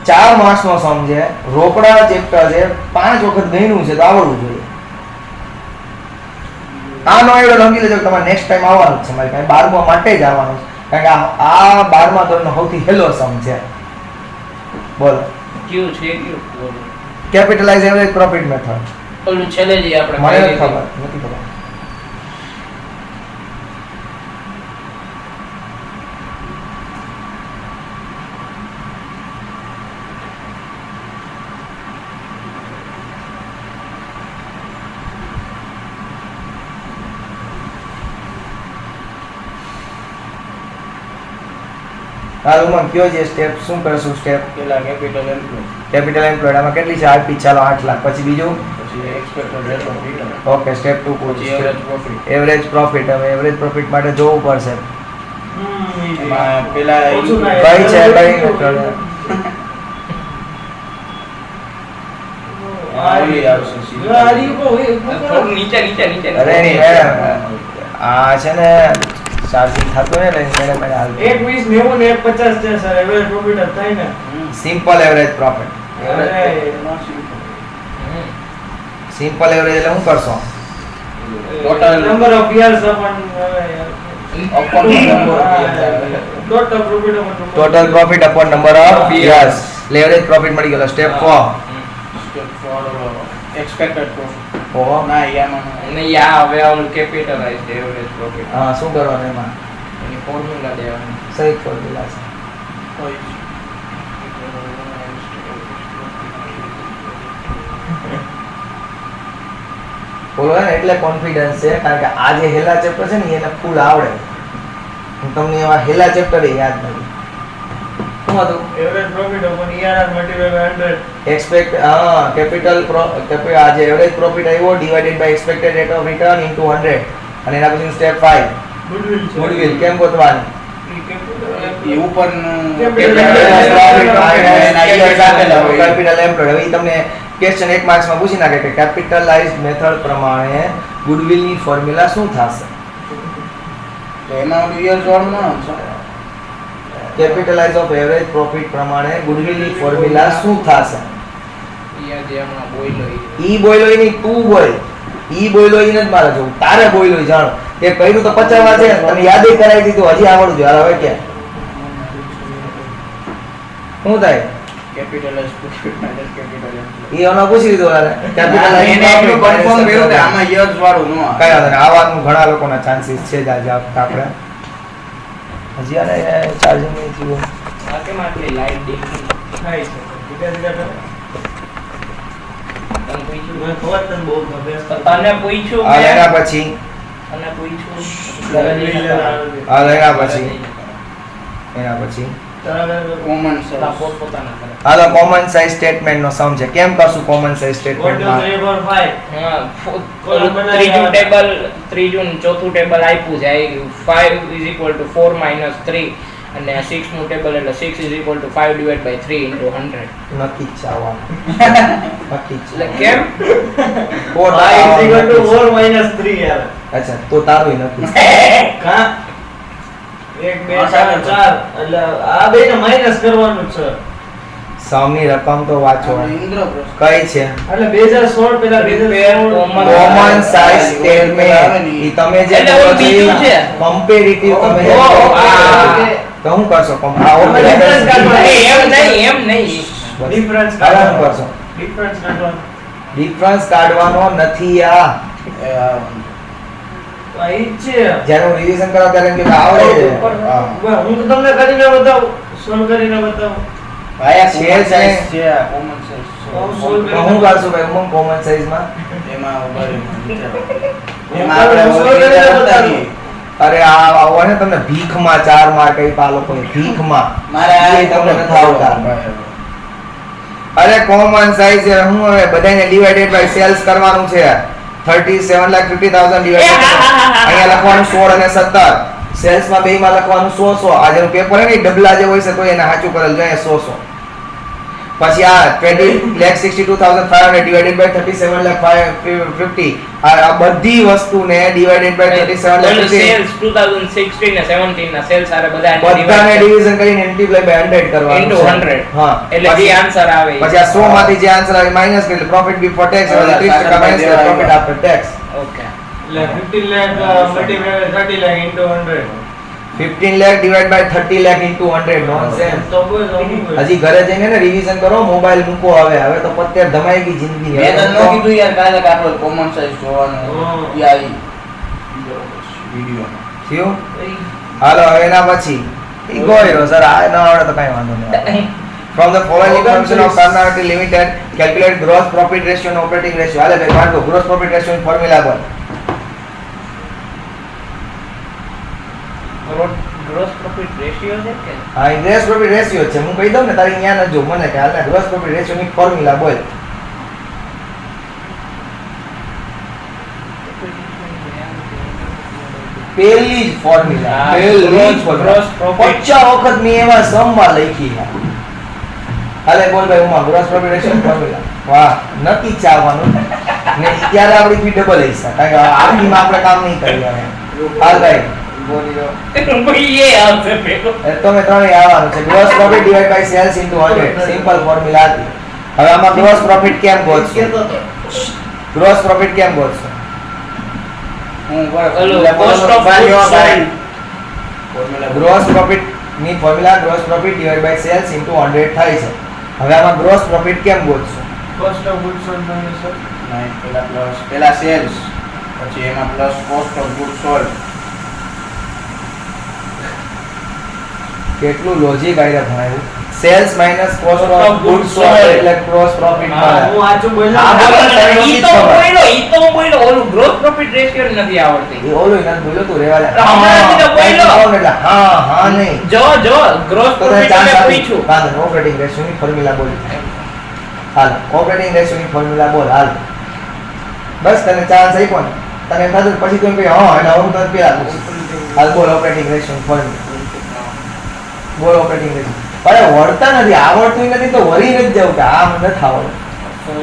4 માસનો સમ છે, રોકડા ચેપ્ટર છે, 5 વખત ગણ્યું છે તો આવડવું જોઈએ. આ નો આવડે સમજી લેજો કે તમારે નેક્સ્ટ ટાઈમ આવવાનું છે મારી પાસે 12મા માટે જ આવવાનું છે કારણ કે આ 12મા ધોરણનો સૌથી હેલો સમ છે. બોલો ક્યુ છે ક્યુ કેપિટલાઇઝ એવરેજ પ્રોફિટ મેથડ. ઓલું છેલ્લે જે આપણે મને કરી નથી ખબર નથી ખબર. હાલમાં કયો છે સ્ટેપ શું કરશું સ્ટેપ પેલા કેપિટલ એમ્પ્લોય કેપિટલ એમ્પ્લોયડ આમાં કેટલી છે આરપી ચાલો 8 લાખ પછી બીજું પછી expected rate of return okay step 2 પછી એવરેજ પ્રોફિટ એવરેજ પ્રોફિટ. હવે એવરેજ પ્રોફિટ માટે જોવું પડશે એમાં પેલા ઓછું ના કઈ છે કઈ ઓલી આવશે સીધી. થોડું નીચે નીચે નીચે અરે નહીં મેડમ આ છે ને ચાર્જિંગ થતું ને એટલે મેડમ મને હાલ 1 20 90 ને 1 50 છે સર એવરેજ પ્રોફિટ જ થાય ને. Simple average profit. અરે સિમ્પલ એવરેજ એટલે શું કરશો total number of years upon upon number total profit upon total profit upon number of years. Average profit મળી ગયો. Step 4 step four expected profit ઓહો ના યામાં અને યા હવે ઓલું કેપિટલાઇઝ્ડ એવરેજ પ્રોફિટ હા શું કરવાનું એમાં એની ફોર્મ્યુલા દેવાની સહી ફોર્મ્યુલા છે. કોઈ બોલો ને એટલે કોન્ફિડન્સ છે કારણ કે આ જે હેલા ચેપ્ટર છે ને એને ફૂલ આવડે. હું તમને એવા હેલા ચેપ્ટર યાદ નથી. શું હતું average profit upon ERR multiply by 100 expect capital આ જે એવરેજ પ્રોફિટ આવ્યો divided by expected rate of return into 100 અને એના પછી સ્ટેપ 5 ગુડવિલ છે ગુડવિલ કેમ ગોતવાની એ ઉપરનું Capital કેપિટલ એમ્પ્લોયડ. હવે ઈ તમને ક્વેશ્ચન 1 માર્ક્સમાં પૂછી નાખે કે કેપિટલાઇઝ્ડ મેથડ પ્રમાણે ગુડવિલની ફોર્મ્યુલા શું થશે. તો એમાં ઓલું યર જોડવાનું છે કેપિટલાઇઝ ઓફ એવરેજ પ્રોફિટ પ્રમાણે ગુડવિલની ફોર્મ્યુલા શું થશે. યા જે હમણાં બોઈલો ઈ બોયલો ઈ નહીં તું બોલ. ઈ બોયલો ઈ નથી મારે જોવું તારે બોયલો ઈ જાણો કે કર્યું તો 50 માં છે તને યાદ કરાવી દીધું હજી આવડું જોઈએ. હવે ક્યાં શું થાય capitalise profit minus capital employ ઈ ઓનો પૂછી દીધું તારે એને એટલું કન્ફર્મ કર્યું કે આમાં યર્સ વાળું ન આવે કઈ વાંધો નહીં. આવાનું ઘણા લોકોના ચાન્સીસ છે જ આજે આપણે હજી આને ચાર્જિંગ નહીં થયું. આ કેમ આટલી લાઈટ ડીમ થાય છે ધીરે ધીરે તને પૂછ્યું મને ખબર તને બહુ ગમે તો તને પૂછ્યું આ મેં? એના પછી તને પૂછ્યું એના પછી એના પછી કોમન તારા સેન્સ પોતપોતાના કરે. હાલો કોમન સાઇઝ સ્ટેટમેન્ટ નો સમ છે. કેમ કરશું કોમન સાઇઝ 1 2 સ્ટેટમેન્ટમાં 3 4 5 હા, કોલમ બનાવી ત્રીજું દેવાના. ટેબલ ત્રીજું ને ચોથું ટેબલ આપ્યું છે 5 4 - 3 અને 6 નું ટેબલ એટલે 6 = 5 / 3 × 100. નક્કી જ છે આવવાનું નક્કી જ એટલે છે. કેમ કોટ 5 આવવાનું નક્કી છે. 4 - 3 યાર અચ્છા તો તારું નક્કી છે. કા 1 2 4 4 એટલે આ બેને માઈનસ કરવાનું છે સૌની રકમ તો વાંચો ઇન્દ્રપ્રસ્થ કઈ છે એટલે 2016 પેલા 2016 કોમન સાઇઝ સ્ટેટમેન્ટ ઈ તમે જે એટલે ઓલું બીજું છે. કમ્પેરેટિવ તમે જે ઓહ, કહો આ. તો હું કરશો આ અમે difference કાઢવા. એમ નહીં ડિફરન્સ આરામ કરશો ડિફરન્સ કાઢવાનો ડિફરન્સ કાઢવાનો નથી આ આ ઈ જ છે જ્યારે હું રિવિઝન કરાવ ત્યારે એમ કે આવડે છે હા. હું તો તમને કરીને બતાવું સોલ્વ કરીને બતાવું ભાઈ આ છે કોમન જ સાઇઝ ને. છે આ કોમન સાઇઝ તો તો હું કરશું ભાઈ હું કોમન સાઈઝ માં એમાં ઉભા રહીને વિચારો. હું એમાં આપણે સોલ્વ ઓલી કરીને રીતે બતાવીએ. બતાવીએ. અરે આ આવો ને તમને ભીખમાં 4 માર્ક આપ્યા આ લોકોએ ભીખમાં મારે આ એ તમને નથી આવડતા ભાઈ. અરે કોમન સાઈઝ હું હવે બધાને ડિવાઇડેડ બાય સેલ્સ કરવાનું છે 37,50,000 ડિવાઇડેડ અહીંયા લખવાનું 16 અને 17 સેલ્સ માં બેયમાં લખવાનું 100 આ જેનું પેપર હે ને ઈ ડબલા જે હોય છે તો એને સાચું કરેલ જોઈએ 100 પછી આ 20,62,500 ડિવાઇડેડ બાય 37,50,000 આ બધી વસ્તુને ડિવાઇડેડ બાય 37,50,000 સેલ્સ 2016 ને 17 ના સેલ્સ આરે બધા બધાને ડિવિઝન કરીને મલ્ટીપ્લાય બાય 100 કરવાનું Into છે. 100. હા એટલે જે આન્સર આવે ઈ. પછી આ 100 માંથી જે આન્સર આવે માઈનસ કરી પ્રોફિટ બિફોર ટેક્સ એટલે 30% માઈનસ કરી પ્રોફિટ આફ્ટર ટેક્સ ઓકે એટલે 15 lakh multiplied 30 lakh into 100 15 lakh divided by 30 lakh into 100 nonsense તો બોલ હજી ઘરે જઈને ને રિવિઝન કરો મોબાઈલ મૂકો હવે તો પત્તેર ધમાઈ ગઈ જિંદગી મેં તને ન કીધું યાર કાલે કે આપણો કોમન સાઇઝ જોવાનો હા. ઈ આવી વિડિયો થયું હાલો હવે એના પછી ઈ ગોળ્યો સર આ ન આવડે તો કાઈ વાંધો નહીં From the following information of Karnataka Limited, calculate gross profit ratio and operating ratio. હાલે ભાઈ માંડો gross profit ratio ની ફોર્મ્યુલા બોલ. ગ્રોસ પ્રોફિટ રેશિયો છે કે હા ઈ gross profit ratio છે હું કહી દઉં ને તારી ન્યા ન જો મને કે હાલે gross profit ratio ની ફોર્મ્યુલા બોલ. પહેલી જ ફોર્મ્યુલા હા, પહેલી જ gross ફોર્મ્યુલા profit. 50 વખત મેં એમાં સમમાં લખી છે. હાલે બોલ ભાઈ ઉમા gross profit ratio ની ફોર્મ્યુલા વાહ નક્કી જ છે આવવાનું ને ત્યારે આપણી ફી ડબલ હશે કારણ કે આર્મીમાં આપણે કામ નહીં કરી હવે હાલ ભાઈ બોલી દો ભાઈ એ આવશે પેલો તમે ત્રણેય આવવાનું છે gross profit divided by sales into 100 simple formula હતી હવે આમાં gross profit કેમ ગોતશો gross profit કેમ ગોતશો હું ઓલું cost of goods sold. gross profit ની formula gross profit divided by sales into 100 થાય છે હવે આમાં gross profit કેમ ગોતશો cost of goods sold minus નહીં પેલા પ્લસ પેલા સેલ્સ પછી એમાં plus cost of good sold કેટલું લોજિક આઈડિયા ભણાવ્યું sales minus cost of goods sold એટલે gross profit હા મળે હું આચું બોલ્યો હા, બોલો. ઈ તો હું બોલ્યો ઓલું ગ્રોસ પ્રોફિટ રેશિયો નથી આવડતી એ ઓલું નથી બોલ્યો તું રેવા દે હમણાં જ તો બોલ્યો. એટલે હા નહીં જો ગ્રોસ તો તને પ્રોફિટ ચાન્સ એટલે આપી પૂછ્યું કાંદો ઓપરેટિંગ રેશિયો ની ફોર્મ્યુલા બોલ હાલ ઓપરેટિંગ રેશિયો ની ફોર્મ્યુલા બોલ હાલ બસ તને ચાન્સ આપ્યો ને તને એમ થતું પછી તું એમ કહે હા એટલે હું તને પેલા પૂછું હાલ બોલ ઓપરેટિંગ રેશિયો ની ફોર્મ્યુલા બોલ ઓપરેટિંગ રેશિયો અરે વળતા નથી આવડતું નથી તો વળી નથી જવું કે આમ નથી આવડતું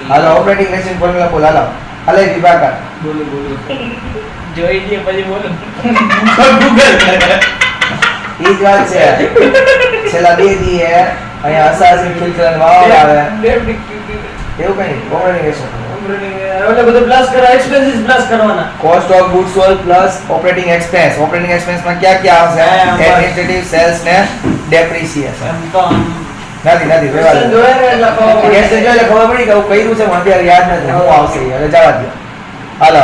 હાલો ઓપરેટિંગ રેશિયો ની ફોર્મ્યુલા બોલ હાલો હાલે વિભાગ બોલો બોલો જોઈ લે પછી બોલો ઈ જ વાત છે છેલ્લા 2 દી અહીંયા અસાસી ફિલ્ટર વાવ આવે એવું કઈ ઓપરેટિંગ રેશિયો એટલે બધું પ્લસ કરવા એક્સપેન્સીસ પ્લસ કરવાના cost of goods sold plus operating expense માં ક્યાં ક્યાં આવશે હા, બસ. administrative sales ને depreciation એમ તો આમ નથી વેવા દે જોયે ને એટલે ખબર ગેસ એટલે ખબર પડી કે હું કર્યું છે પણ અત્યારે યાદ નથી હું આવશે ઈ. હવે જવા દો હાલો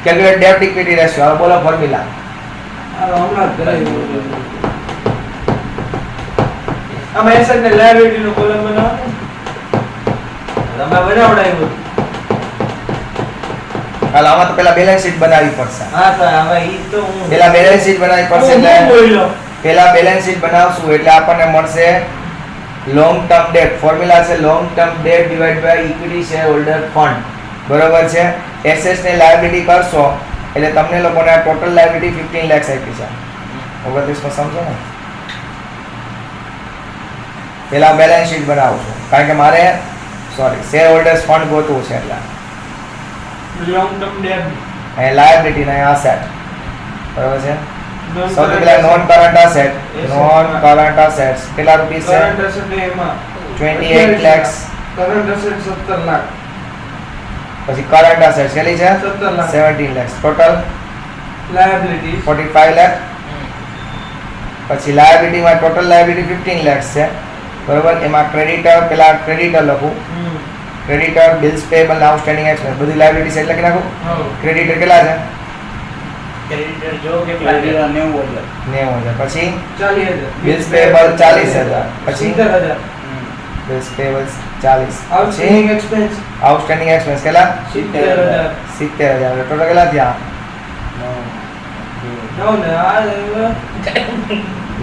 calculate debt equity ratio હવે બોલો ફોર્મ્યુલા હમણાં જ કરાવ્યું. આમાં એસેટ ને લાયબિલિટી નું કોલમ બનાવો તમે બનાવડાવ્યું હાલો આમાં તો પેલા બેલેન્સ શીટ બનાવવી પડશે હા તો હવે ઈ તો હું પેલા બેલેન્સ શીટ બનાવવી પડશે હું એટલે બોલ્યો પેલા બેલેન્સ શીટ બનાવશું એટલે આપણને મળશે લોંગ ટર્મ ડેટ ફોર્મ્યુલા છે long term debt divide by equity share holder fund બરોબર છે એસેટ્સ ને લાયબિલિટી કરશો એટલે તમને લોકોને ટોટલ લાયબિલિટી 15 લાખ આપી છે 29 માં સમજો ને પેલા બેલેન્સ શીટ બનાવશું કારણ કે મારે શેર હોલ્ડર્સ ફંડ ગોતવું છે એટલે લોંગ ટર્મ ડેટ અહીં લાયબિલિટી ને એસેટ બરોબર છે સૌથી પહેલા નોન કરન્ટ એસેટ કેટલા રૂપીસ છે કરંટ એસેટ ને એમાં 28 lakhs. Current asset 17 lakh. પછી કરંટ અસેટ્સ કેટલી છે 17 lakh. 17 lakhs. Total liabilities 45 lakh. પછી લાયબિલિટી માં ટોટલ લાયબિલિટી 15 lakhs છે બરોબર. એમાં ક્રેડિટર પેલા ક્રેડિટર લખું, creditor, bills payable, outstanding expense બધી લાયબિલિટી છે એટલે લખી નાખું. ક્રેડિટર કેટલા છે ક્રેડિટર જો કેટલા છે 90,000. 90,000. પછી 40,000. Bills payable 40,000. પછી 70,000. Bills payable 40. Outstanding expense outstanding expense કેટલા 70,000. 70,000. ટોટલ કેટલા થયા નવ ને આ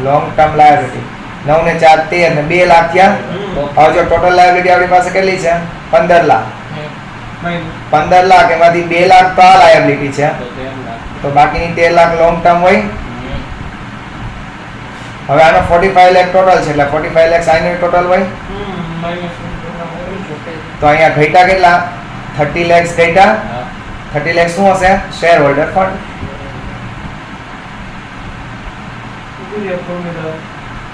લોંગ ટર્મ લાયબિલિટી 9 ને 4 13 ને 2 લાખ થયા. હવે જો ટોટલ લાયબિલિટી આપણી પાસે કેટલી છે 15 લાખ. 15 લાખ એમાંથી 2 લાખ તો આ લાયબિલિટી છે તો બાકીની 13 લાખ લોંગ ટર્મ હોય. હવે આનો 45 લાખ ટોટલ છે એટલે 45 લાખ આઈનું ટોટલ હોય તો અહીંયા ઘટ્યા કેટલા 30 lakhs ઘટ્યા. 30 lakhs શું હશે શેર હોલ્ડર ફંડ.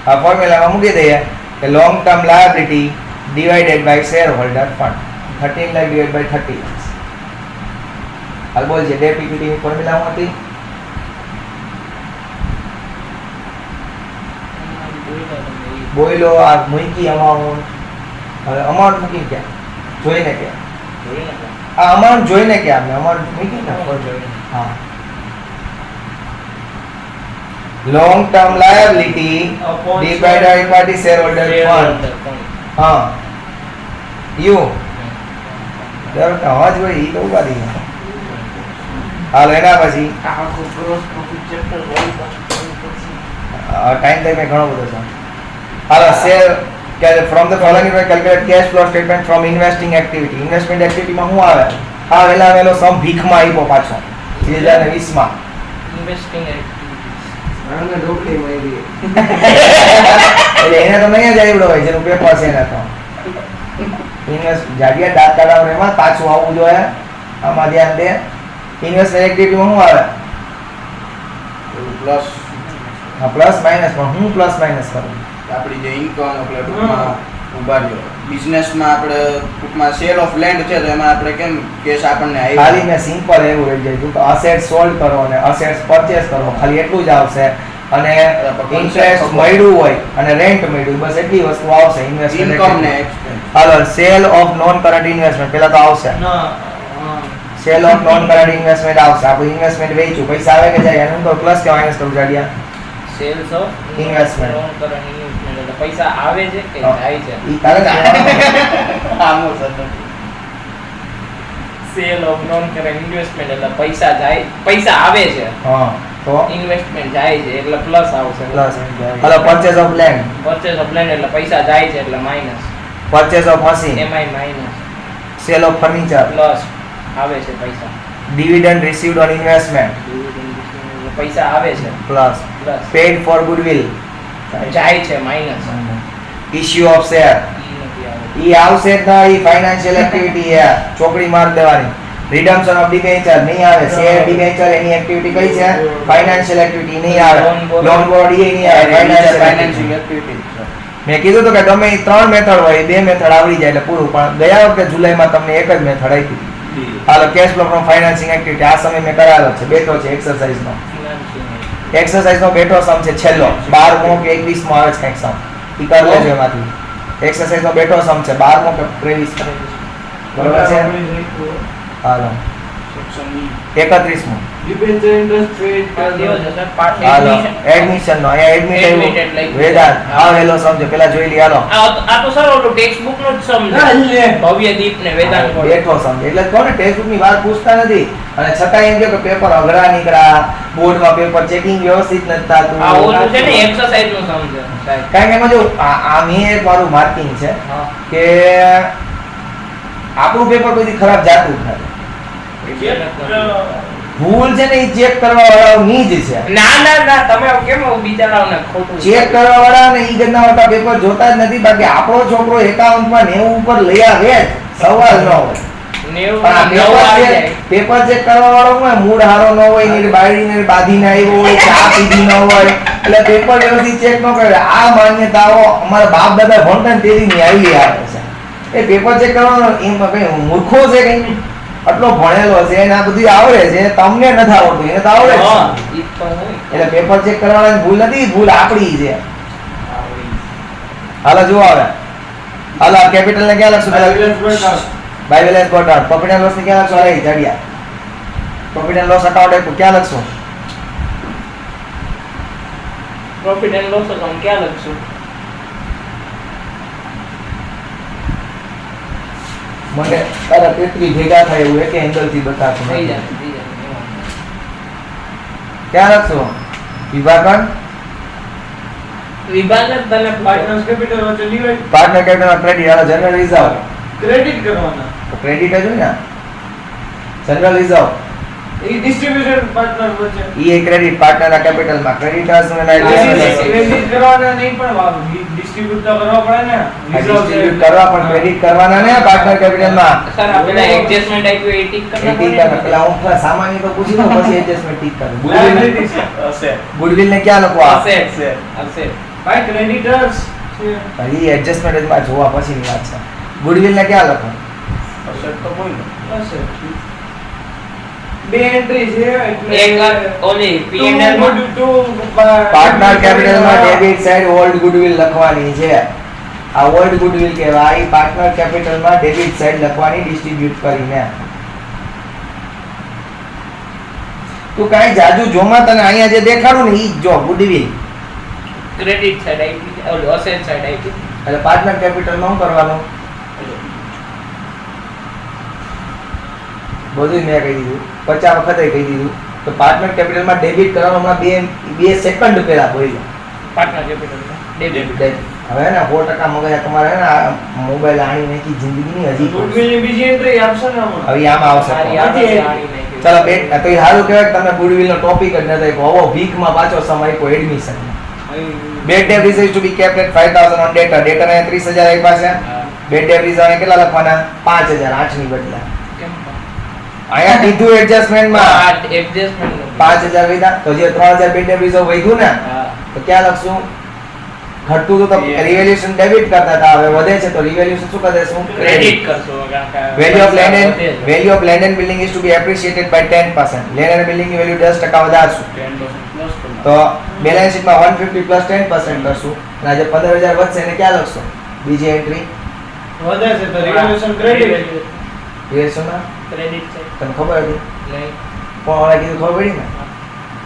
આ ફોર્મ્યુલામાં મૂકી દઈએ કે long term liability divided by share holder fund 13 lakh divide by 30 lakhs. હાલ બોલ છે ડેટ ઇક્વિટી ની ફોર્મ્યુલા શું હતી બોયલો આ મૂકી અમાઉન્ટ. હવે અમાઉન્ટ મૂકી ક્યાં જોઈને ક્યાં આ અમાઉન્ટ જોઈને ક્યાં આપણે અમાઉન્ટ મૂકી ને હા long term liability divided by the shareholder fund. હા યુ દર અવાજ હોય ઈ તો ઉભા થઈ ગયા. હાલો એના પછી ટાઈમ મેં ઘણો બધો છે. હાલો share from the following we calculate cash flow statement from investing activity. Investment activity માં શું આવે આ વેલો સમ ભીખમાં આપ્યો પાછો 2020 માં ઇન્વેસ્ટિંગ આને રોકડી મારી એટલે એને તો નહીં જ આવડો હોય જેનું પેપર છે એને તો ઇન્વેસ્ટ જાડિયા દાંત કાઢાવ એમાં પાછું આવવું જોઈએ. આમાં ધ્યાન દે ઇન્વેસ્ટમેન્ટ એક્ટિવિટીમાં શું આવે પ્લસ હા પ્લસ માઇનસ પણ હું પ્લસ માઇનસ કરું આપણી જે ઇન્કમ એટલે ટૂંકમાં ઉભા રહ્યો બિઝનેસમાં આપણે ટૂંકમાં સેલ ઓફ લેન્ડ છે તો એમાં આપણે કેમ કેશ આપણને ખાલી આવી મેં સિમ્પલ એવું રહી જાય તો અસેટ્સ સોલ્ડ કરો અને અસેટ્સ પરચેસ કરો ખાલી એટલું જ આવશે અને ઇન્ટરેસ્ટ મળ્યું હોય અને રેન્ટ મળ્યું બસ એટલી વસ્તુ આવશે ઇન્વેસ્ટમેન્ટ ઇન્કમ ને expense. Hello cell of non current investment પેલા તો આવશે cell of non current investment આવશે. આપણું ઇન્વેસ્ટમેન્ટ વેચ્યું પૈસા આવે કે જાય એનું તો પ્લસ કે માઈનસ કરું જાડિયા sales of Investment. Loan current investment એટલે પૈસા આવે છે કે જાય છે ઈ તારે આમો સતત cell of non current investment એટલે પૈસા જાય પૈસા આવે છે હા તો ઇન્વેસ્ટમેન્ટ જાય છે એટલે પ્લસ આવશે plus hello purchase of land purchase of land એટલે પૈસા જાય છે એટલે માઇનસ પરચેસ ઓફ મશીન એમાંય minus cell of furniture plus આવે છે પૈસા ડિવિડન્ડ રિસીવ્ડ ઓન ઇન્વેસ્ટમેન્ટ એટલે પૈસા આવે છે plus plus pad four goodwill જાય છે માઇનસ ઇશ્યુ ઓફ શેર ઈ આવશે જ ના ઈ ફાઇનાન્શિયલ એક્ટિવિટી છે ચોકડી માર દેવાની. રિડમ્પશન ઓફ ડિબેન્ચર નહીં આવે શેર ડિબેન્ચર એની એક્ટિવિટી કઈ છે ફાઇનાન્શિયલ એક્ટિવિટી નહીં આવે લોન બોર્ડ એ નહીં આવે ફાઇનાન્શિયલ એક્ટિવિટી. મેં કીધું તો કે તમે ઈ 3 મેથડ હોય 2 મેથડ આવડી જાય એટલે પૂરું પણ ગયા વખતે જુલાઈમાં તમને એક જ મેથડ આપી હતી. હાલો cash flow from financing activity આ સમય મેં કરાવેલો છે બેઠો છે એક્સરસાઇઝનો બેઠો સમ છે છેલ્લો 12મો કે 21મો આવે છે કંઈક સમ ઈ કરી લેજો એમાંથી એક્સરસાઇઝનો બેઠો સમ છે 12મો કે 23મો બરોબર છે હાલો સેક્શન 31મો ડિબેન્ચર ઇન્ટરેસ્ટ પેડ હાલો એડમિશન નો અહીંયા Admit એડમિટ એટલે વેદાંત આ વેલો સમજો પેલા જોઈ લી હાલો આ તો સર ઓલું ટેક્સ્ટ બુક નો જ સમજે ભવ્ય દીપ ને વેદાંત કોડ બેઠો સમજો એટલે કોને ટેક્સ્ટબુક ની વાત પૂછતા નથી અને છતાં એમ કહે કે પેપર અઘરા નીકળ્યા બોર્ડમાં પેપર ચેકિંગ વ્યવસ્થિત નથી થતું આ ઓલું છે ને એક્સરસાઇઝ નું સમજે સાહેબ કારણ કે એમાં જો આ મેં એક મારું માર્કિંગ છે હા કે આપણું પેપર કોઈ ખરાબ જાતું જ નથી ભૂલ છે ને એ ચેક કરવા વાળાની જ છે ના ના ના તમે કેમ બિચારાઓને ખોટું ચેક કરવા વાળા ને ઈ ગણના વાળા પેપર જોતા જ નથી બાકી આપણો છોકરો એકાઉન્ટમાં 90 ઉપર લઈ આવે જ સવાલ ન હોય પેપર ચેક કરવા વાળો હોય મૂડ હારો ન હોય ને બાયડીને બાંધીને આવ્યો હોય ચા પીધી ન હોય એટલે પેપર વ્યવસ્થિત ચેક ન કરે. આ માન્યતાઓ અમારા બાપ દાદા ભણતા ને તેથી આવી આવે છે. એ પેપર ચેક કરવાનો એમ કઈ મૂર્ખો છે કઈ આટલો ભણેલો છે એને આ બધું આવડે છે તમને નથી આવડતું એને તો આવડે છે. એટલે પેપર ચેક કરવાની ભૂલ નથી ભૂલ આપણી છે. હાલો જુઓ હવે હાલો કેપિટલ ને ક્યાં લખશું by balance got out. Profit and loss ને ક્યાં લખશું અરે જડિયા પ્રોફિટ એન્ડ લોસ અકાઉન્ટ ક્યાં લખશું પ્રોફિટ એન્ડ લોસ અકાઉન્ટ ક્યાં લખશું મને તારા તેત્રી ભેગા થાય એવું એક એંગલ થી બતાવશું થઈ જાય ક્યાં લખશું વિભાગન વિભાગ જ તને પાર્ટનર્સ કેપિટલ વચ્ચે ડિવાઇડ પાર્ટનર કેપિટલ ક્રેડિટ અને જનરલ રિઝર્વ ક્રેડિટ કરવાના. તો ક્રેડિટ જ હોય ને જનરલ રિઝર્વ એ ડિસ્ટ્રીબ્યુશન પાર્ટનર વચ્ચે ઈ ક્રેડિટ પાર્ટનર કેપિટલ માં ક્રેડિટર્સ ને ક્રેડિટ કરવાના નહીં પણ ડિસ્ટ્રીબ્યુટ તો કરવા પડે ને. ડિસ્ટ્રીબ્યુટ કરવા પણ ક્રેડિટ કરવાના ને પાર્ટનર કેપિટલ માં સર આપણે એડજસ્ટમેન્ટ આપ્યું એ ટિક એ ટીક કરવું કર પેલા હું થોડા સામાન્ય તો પૂછી લઉં પછી એડજસ્ટમેન્ટ ટીક કરું Liabilities હશે. ગુડવિલ ને ક્યાં લખવા અસેટ અસેટ ભાઈ ક્રેડિટર્સ છે. ઈ એડજસ્ટમેન્ટ જ માં જોવા પછીની વાત છે. ગુડવિલ ને ક્યાં લખવું અસર તો કોઈ નહીં. હશે. બે એન્ટ્રી છે એટલે એક ઓલી P&L માં પાર્ટનર કેપિટલ માં ડેબિટ સાઈડ ઓલ્ડ ગુડવિલ લખવાની છે. આ ઓલ્ડ ગુડવિલ કહેવાય. આ પાર્ટનર કેપિટલ માં ડેબિટ સાઈડ લખવાની ડિસ્ટ્રીબ્યુટ કરીને. તું કાઈ જાજુ જોમાં તને અહીંયા જે દેખાડું ને ઈ જ જો ગુડવિલ ક્રેડિટ સાઈડ આપી ઓલી અસેટ સાઈડ આપી એટલે પાર્ટનર કેપિટલ માં શું કરવાનું બધું મેં કહી દીધું 50 વખતે કહી દીધું. તો પાર્ટનર કેપિટલ માં ડેબિટ કરવાનું હમણાં બે સેકન્ડ પહેલા બોલ્યો પાર્ટનર કેપિટલ ડેબિટ હવે ને 100% મગજ તમારે હે ને આ મોબાઈલ આણી નાખી જિંદગીની હજી ગુડવિલ ની બીજી એન્ટ્રી આપશે ને આમાં. હવે આમાં આવશે ચલો બે તો એ સારું કહેવાય કે તમે ગુડવિલ નો ટોપિક જ નથી આપ્યો. હવે ભીખમાં પાછો સમય આપ્યો admission bad debt reserve to be kept at 5000 on data data ને 30000 આપ્યા છે. બેડ ડેબ રિઝર્વ ને કેટલા લખવાના 5000 8 ની બદલા અહીંયા કીધું એડજસ્ટમેન્ટ માં એડજસ્ટમેન્ટ 5000 વધ્યા તો જે 3000 બેડ ડેબ રિઝર્વ વધ્યું ને તો ક્યાં લખશું ઘટતું તો રિવેલ્યુશન ડેબિટ કરતા હતા હવે વધે છે તો રિવેલ્યુશન શું કરી દેશું ક્રેડિટ કરશો value of land and building is to be appreciated by 10%. land and building ની વેલ્યુ 10% વધારશું 10% પ્લસ કરવાનું. તો બેલેન્સ શીટમાં 150 પ્લસ 10% કરશું અને આજે 15000 વધશે એને ક્યાં લખશો બીજી એન્ટ્રી વધે છે તો રિવોલ્યુશન ક્રેડિટ. રિવેલ્યુશનમાં ક્રેડિટ છે તમને ખબર હતી નહીં કોણે કીધું ખબર પડી ને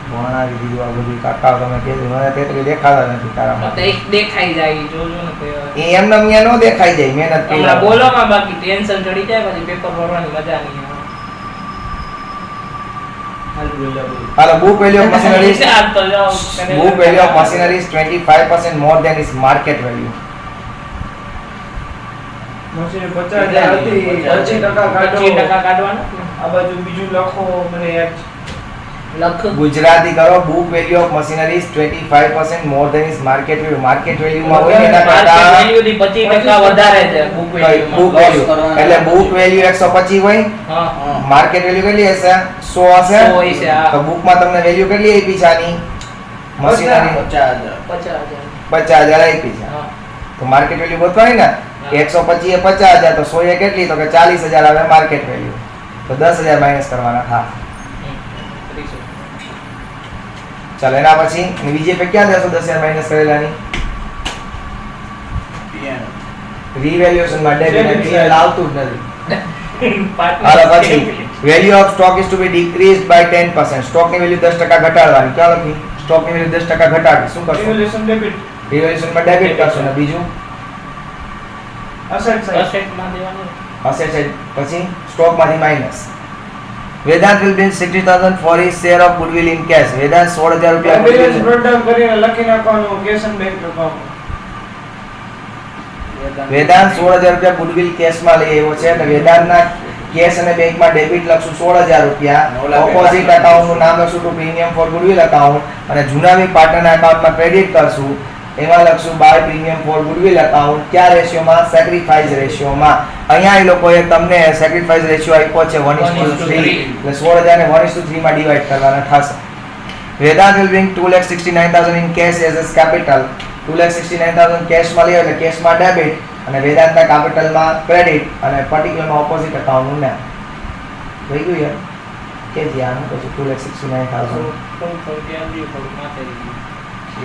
ભણાવી દીધું આ બધું કાકા તમે કીધું મને તેટલી દેખાતા નથી તારામાં તો એક દેખાઈ જાય જોજો ને કોઈ એ એમને અહીંયા નો દેખાઈ જાય મહેનત હમણાં કરી બોલોમાં બાકી ટેન્શન ચડી જાય પછી પેપર ભરવાની મજા નહીં હાલો book value of machineries આવે તો જાઓ book value of machineries 25% more than its market value. Machine 50000 હતી 25% કાઢો. 25% કાઢવાના આ બાજુ બીજું લખો મને યાદ છે. લખ ગુજરાતી કરો book value of machineries 25% more than its market value. market value માં હોય ને એના કરતા વેલ્યુ થી 25% વધારે છે બુક book value એટલે book value 125 હોય હા market value કેટલી હશે 100 હશે 100 હશે, હા. તો book માં તમને value કેટલી આપી છે આની મશીનરી 50,000. 50000 આપી છે હા તો માર્કેટ વેલ્યુ ગોતવાની ને 125 એ 50000 તો 100 એ કેટલી તો કે 40000 આવે માર્કેટ વેલ્યુ તો 10000 માઈનસ કરવાના હા ચાલો એના પછી બીજે પે ક્યાં દેશો 10000 માઈનસ કરેલાની PN. રિવેલ્યુએશન માં ડેબિટ પીએલ આવતું જ નથી પાર્ટનર હાલો પછી value of stock is to be decreased by 10%. Stock ની વેલ્યુ 10% ઘટાડવાની ક્યાં લખી સ્ટોક ની વેલ્યુ 10% ઘટાડવી શું કરશો રિવોલ્યુશન ડેબિટ રિવેલ્યુએશન માં ડેબિટ કરશો ને બીજું અસેટ સાઈડ. અસેટ માં દેવાનું અસેટ સાઈડ પછી સ્ટોક માંથી minus Vedanta will bring 60000 for his share of goodwill in cash. Vedant 16000 રૂપિયા બેલેન્સ goodwill બ્રોડડાઉન કરીને લખી નાખવાનું cash and bank account. Vedant 16000 રૂપિયા goodwill cash માં લઈ આવ્યો છે એટલે વેદાંતના કેશ અને બેંક માં ડેબિટ લખશું 16000 રૂપિયા ઓપોઝિટ એકાઉન્ટ નું નામ લખશું to premium for goodwill account અને જુનાવી પાર્ટનર એકાઉન્ટ માં ક્રેડિટ કરશું એમાં લખશું by premium for goodwill account ક્યાં રેશિયોમાં સેક્રિફાઈસ રેશિયોમાં અહીંયા એ લોકોએ તમને સેક્રિફાઈસ રેશિયો આપ્યો છે 1:3 એટલે 16000 ને 1:3 માં ડિવાઈડ કરવાના થશે Vedanta will bring 2,69,000 in cash as capital 2,69,000 કેશમાં લે એટલે કેશમાં ડેબિટ અને વેદાંતના કેપિટલમાં ક્રેડિટ અને પર્ટિક્યુલરમાં ઓપોઝિટ અકાઉન્ટનું નામ થઈ ગયું યાર કે ધ્યાન પછી 2,69,000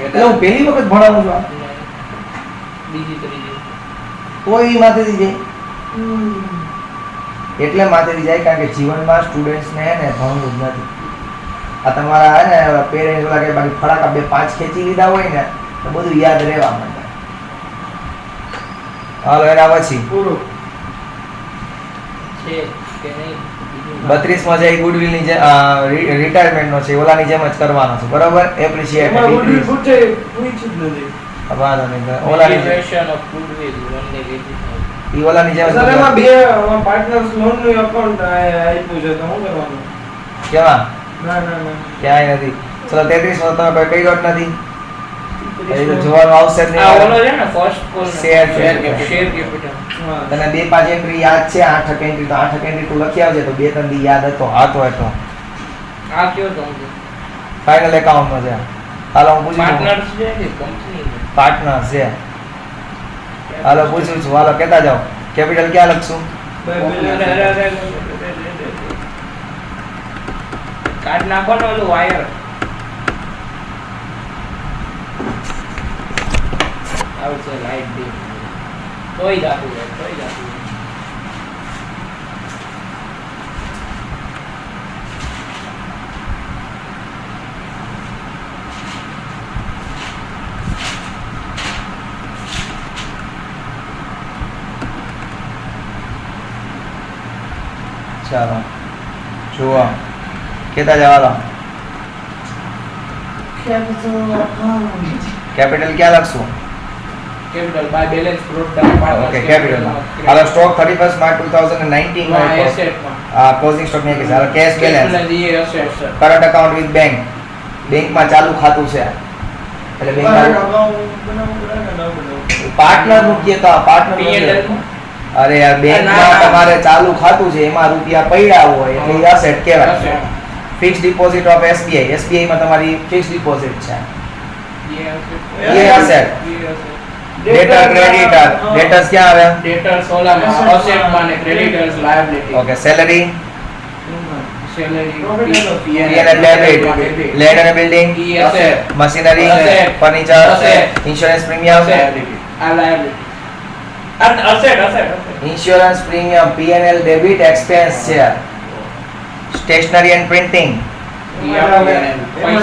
એટલે હું પહેલી વખત ભણાવું છું આ. બીજી ત્રીજી કોઈ માથેથી જાય એટલે માથેથી જાય કારણ કે જીવનમાં સ્ટુડન્ટ્સને હે ને ભણવું જ નથી આ તમારા હે ને પેરેન્ટ્સ ઓલા કે બાકી ફડાકા 2-5 ખેંચી લીધા હોય ને તો બધું યાદ રહેવા માંડે હાલો એના પછી પૂરું છે કે નહીં બીજું 32 માં જાય ગુડવિલ ની જે રિટાયરમેન્ટ નો છે ઓલાની જેમ જ કરવાનો છે બરોબર એપ્રિશિએટ એમાં ગુડવિલ પૂછે પૂછ્યું જ નથી ઓલાની Valuation of goodwill only with ઈ ઓલાની જેમ જ સર એમાં કરવાનું. બે પાર્ટનર્સ લોન નું એકાઉન્ટ આપ્યું છે તો શું કરવાનું કેવા ના ક્યાંય નથી ચલો 33 માં તમે કોઈ કર્યો જ નથી એ તો જોવાનું આવશે જ આ ઓલો નહીં છે ને first call Share capital. Share capital હા. તને 2-5 એન્ટ્રી યાદ છે 8 એન્ટ્રી તો 8 એન્ટ્રી તું લખી આવજે તો 2-3 દી યાદ હતો આ કયો તો ફાઇનલ એકાઉન્ટ નો છે હાલો હું પૂછું પાર્ટનર્સ છે કે કંપની છે પાર્ટનર છે હાલો પૂછું છું હાલો કેતા જાઓ કેપિટલ ક્યાં લખશું કાર્ડ નાખો ને ઓલું વાયર આવશે લાઈટ બિલ તોય જાતું ચાલો જુઓ કેતા જાઓ હાલો કેપિટલ ક્યાં લખશું capital by balance brought down okay capital હાલો સ્ટોક 31 માર્ચ 2019 માં એસેટ માં આ ક્લોઝિંગ સ્ટોક ને કે હાલો કેશ બેલેન્સ એ asset sir current account with બેંકમાં ચાલુ ખાતું છે એટલે બેંકમાં પાર્ટનર મૂકીએ તો પાર્ટનર P&L માં અરે યાર બેંકમાં તમારે ચાલુ ખાતું છે એમાં રૂપિયા પડ્યા હોય એટલે એ એસેટ કહેવાય Asset. Fix deposit of SBI માં તમારી ફિક્સ ડિપોઝિટ છે એ એ asset. ડેટર ક્રેડિટર ડેટર્સ ક્યાં આવે ડેટર્સ ઓલામાં અસેટ માં ને creditors liability okay salary salary P&L debit land અને બિલ્ડિંગ ઈ asset. Machinery Asset. Furniture Asset. Insurance premium આ liability asset insurance premium P&L debit expense છે stationery and printing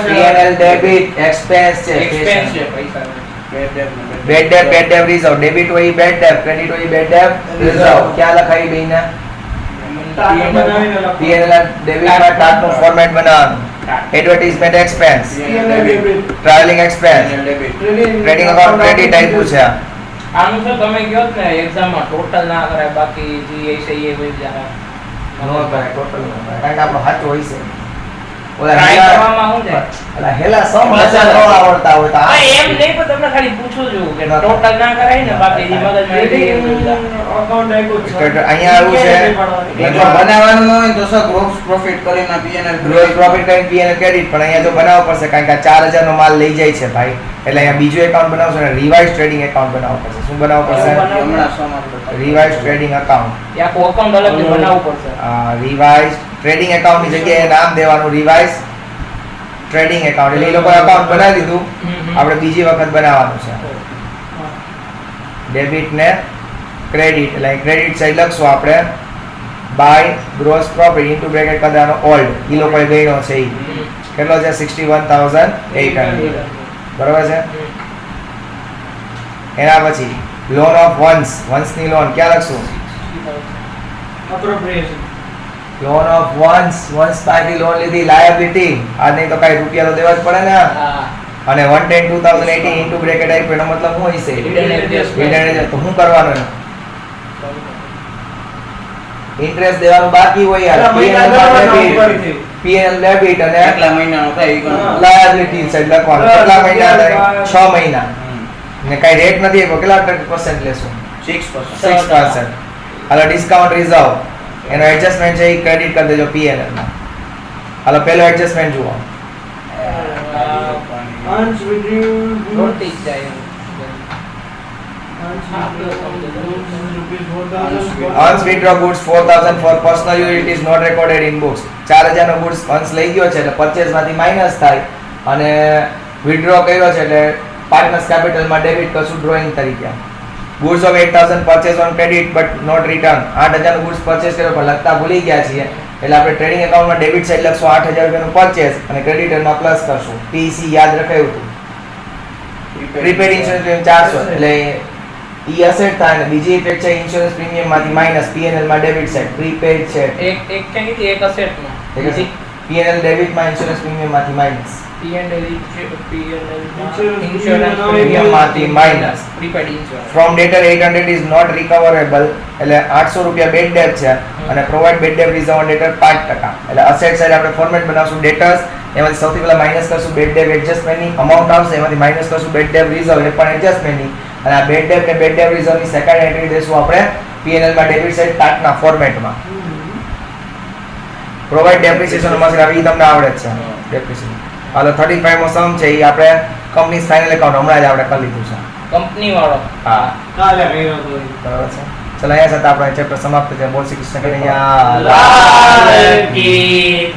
P&L debit expense છે એક્સપેન્સ છે પૈસા બેડ ડેબ રિઝર્વ ડેબિટ હોય બેડ ડેબ ક્રેડિટ હોય બેડ ડેબ રિઝર્વ ક્યાં લખાઈ બેના P&L ડેબિટ માં ટાટ નું ફોર્મેટ બનાવવાનું advertisement expense travelling expense trading account credit આપ્યું છે આનું તો તમે કહો ને એક્ઝામ માં ટોટલ ના કરાય બાકી જે છે એ હોય જાય નો કરાય ટોટલ નો કરાય કારણ કે આપણો સાચો હોય છે ઓલા ટ્રાય કરવામાં શું છે ઓલા હેલા સમ હજાર નો આવડતા હોય તો હા એમ નહીં પણ તમને ખાલી પૂછું છું કે ટોટલ ના કરાય ને બાકી જે મગજમાં આવી જાય એ હોય જાય. અકાઉન્ટ આપ્યું અહીંયા આવું છે જો બનાવવાનું ન હોય તો સર ગ્રોસ પ્રોફિટ કરીને P&L ગ્રોસ પ્રોફિટ કરીને P&L ક્રેડિટ પણ અહીંયા જો બનાવવો પડશે કારણ કે આ 4000 નો માલ લઈ જાય છે ભાઈ એટલે અહીંયા બીજું એકાઉન્ટ બનાવશો ને રિવાઇઝ ટ્રેડિંગ એકાઉન્ટ બનાવવું પડશે શું બનાવવું પડશે હમણાં સમાપ્ત રિવાઇઝ ટ્રેડિંગ એકાઉન્ટ એ આખું અકાઉન્ટ અલગથી બનાવવું પડશે રિવાઇઝ ટ્રેડિંગ એકાઉન્ટ ની જગ્યાએ નામ દેવાનું રિવાઇઝ ટ્રેડિંગ એકાઉન્ટ એટલે એ લોકોએ એકાઉન્ટ બનાવી દીધું આપણે બીજી વખત બનાવવાનું છે ડેબિટ ને ક્રેડિટ એટલે ક્રેડિટ સાઈડ લખશું આપણે by gross profit into bracket કરવાનો ઓલ્ડ એ લોકોએ ગણ્યો છે ઈ કેટલો છે 61,800 બરાબર છે એના પછી લોન ઓફ વન્સ ની લોન ક્યાં લખશું અપ્રોપ્રિએશન લોન ઓફ વન્સ પાસેથી લોન લીધી લાયબિલિટી આ નહીં તો કાંઈ રૂપિયા તો દેવા જ પડે ને હા અને 110/2018 ઇન્ટુ બ્રેકેટ આપ્યો એનો મતલબ શું હશે Dividend adjustment. તો શું કરવાનું એનું ઇન્ટરેસ્ટ દેવાનું બાકી હોય યાર P&L ડેબિટ અને કેટલા મહિનાનો થાય ઈ ગણો. લાયબિલિટી સાઈડ લખવાનું કેટલા મહિના થાય 6 મહિના ને કઈ રેટ નથી આપ્યો, કેટલા પરસેન્ટ લેશું? 6%. 6%. હાલો ડિસ્કાઉન્ટ રિઝર્વ એનો એડજસ્ટમેન્ટ છે એ ક્રેડિટ કરી દેજો PNL માં. હાલો પહેલો એડજસ્ટમેન્ટ જુઓ. અંશ withdrew રોટી જ જાય Once withdraw goods 4000 for personal use, it is not recorded in books. 4000 no goods once લઈ ગયો છે એટલે પરચેઝ માંથી માઈનસ થાય અને વિથડ્રો કર્યો છે એટલે પાર્ટનર્સ કેપિટલ માં ડેબિટ કરશું ડ્રોઈંગ તરીકે. goods of 8000 purchase on credit but not return. 8000 નો goods purchase કર્યો પણ લખતા ભૂલી ગયા છીએ એટલે આપણે ટ્રેડિંગ એકાઉન્ટ માં ડેબિટ સાઈડ લખશું 8000 રૂપિયાનું પરચેસ અને ક્રેડિટર માં પ્લસ કરશું. PEC યાદ રખાયું હતું. પ્રીપેડ ઇન્સ્યોરન્સ પ્રીમિયમ 400 એટલે ઈ અસેટ થાય અને બીજી ઇફેક્ટ છે ઇન્સ્યોરન્સ પ્રીમિયમ માંથી માઈનસ PNL માં ડેબિટ સાઈડ પ્રીપેડ છે એક કઈ હતી એક અસેટ માં બીજી PNL ડેબિટ માં ઇન્સ્યોરન્સ પ્રીમિયમ માંથી minus PNL Insurance insurance premium premium માંથી minus prepaid insurance from debtor 800 is not recoverable એટલે 800 રૂપિયા બેડ ડેટ છે અને provide bad debt reserve on debtor 5% એટલે અસેટ સાઈડ આપણે ફોર્મેટ બનાવશું ડેટર્સ એમાંથી સૌથી પહેલા માઈનસ કરશું બેડ ડેટ એડજસ્ટમેન્ટની અમાઉન્ટ આવશે એમાંથી માઈનસ કરશું બેડ ડેટ રિઝર્વ એ પણ એડજસ્ટમેન્ટની અને આ બેડ ડેટ ને બેડ ડેટ રિઝર્વની સેકન્ડ એન્ટ્રી દેશું આપણે PNL માં ડેબિટ સાઈડ ટાટના ફોર્મેટમાં પ્રોવાઇડ ડેપ્રિસિએશન માં આવી તમને આવડે જ છે ડેપ્રિસિએશન. હાલો 35 મો સમ છે એ આપણે કંપની ફાઇનલ એકાઉન્ટ હમણાં જ આપણે કરી લીધું છે. કંપની વાળો હા કાલે કર્યો તો ઈ. બરાબર છે. ચલો અહીંયા સાથે આપણે ચેપ્ટર સમાપ્ત છે. બોલ શ્રી કૃષ્ણ કનૈયા લાલ કી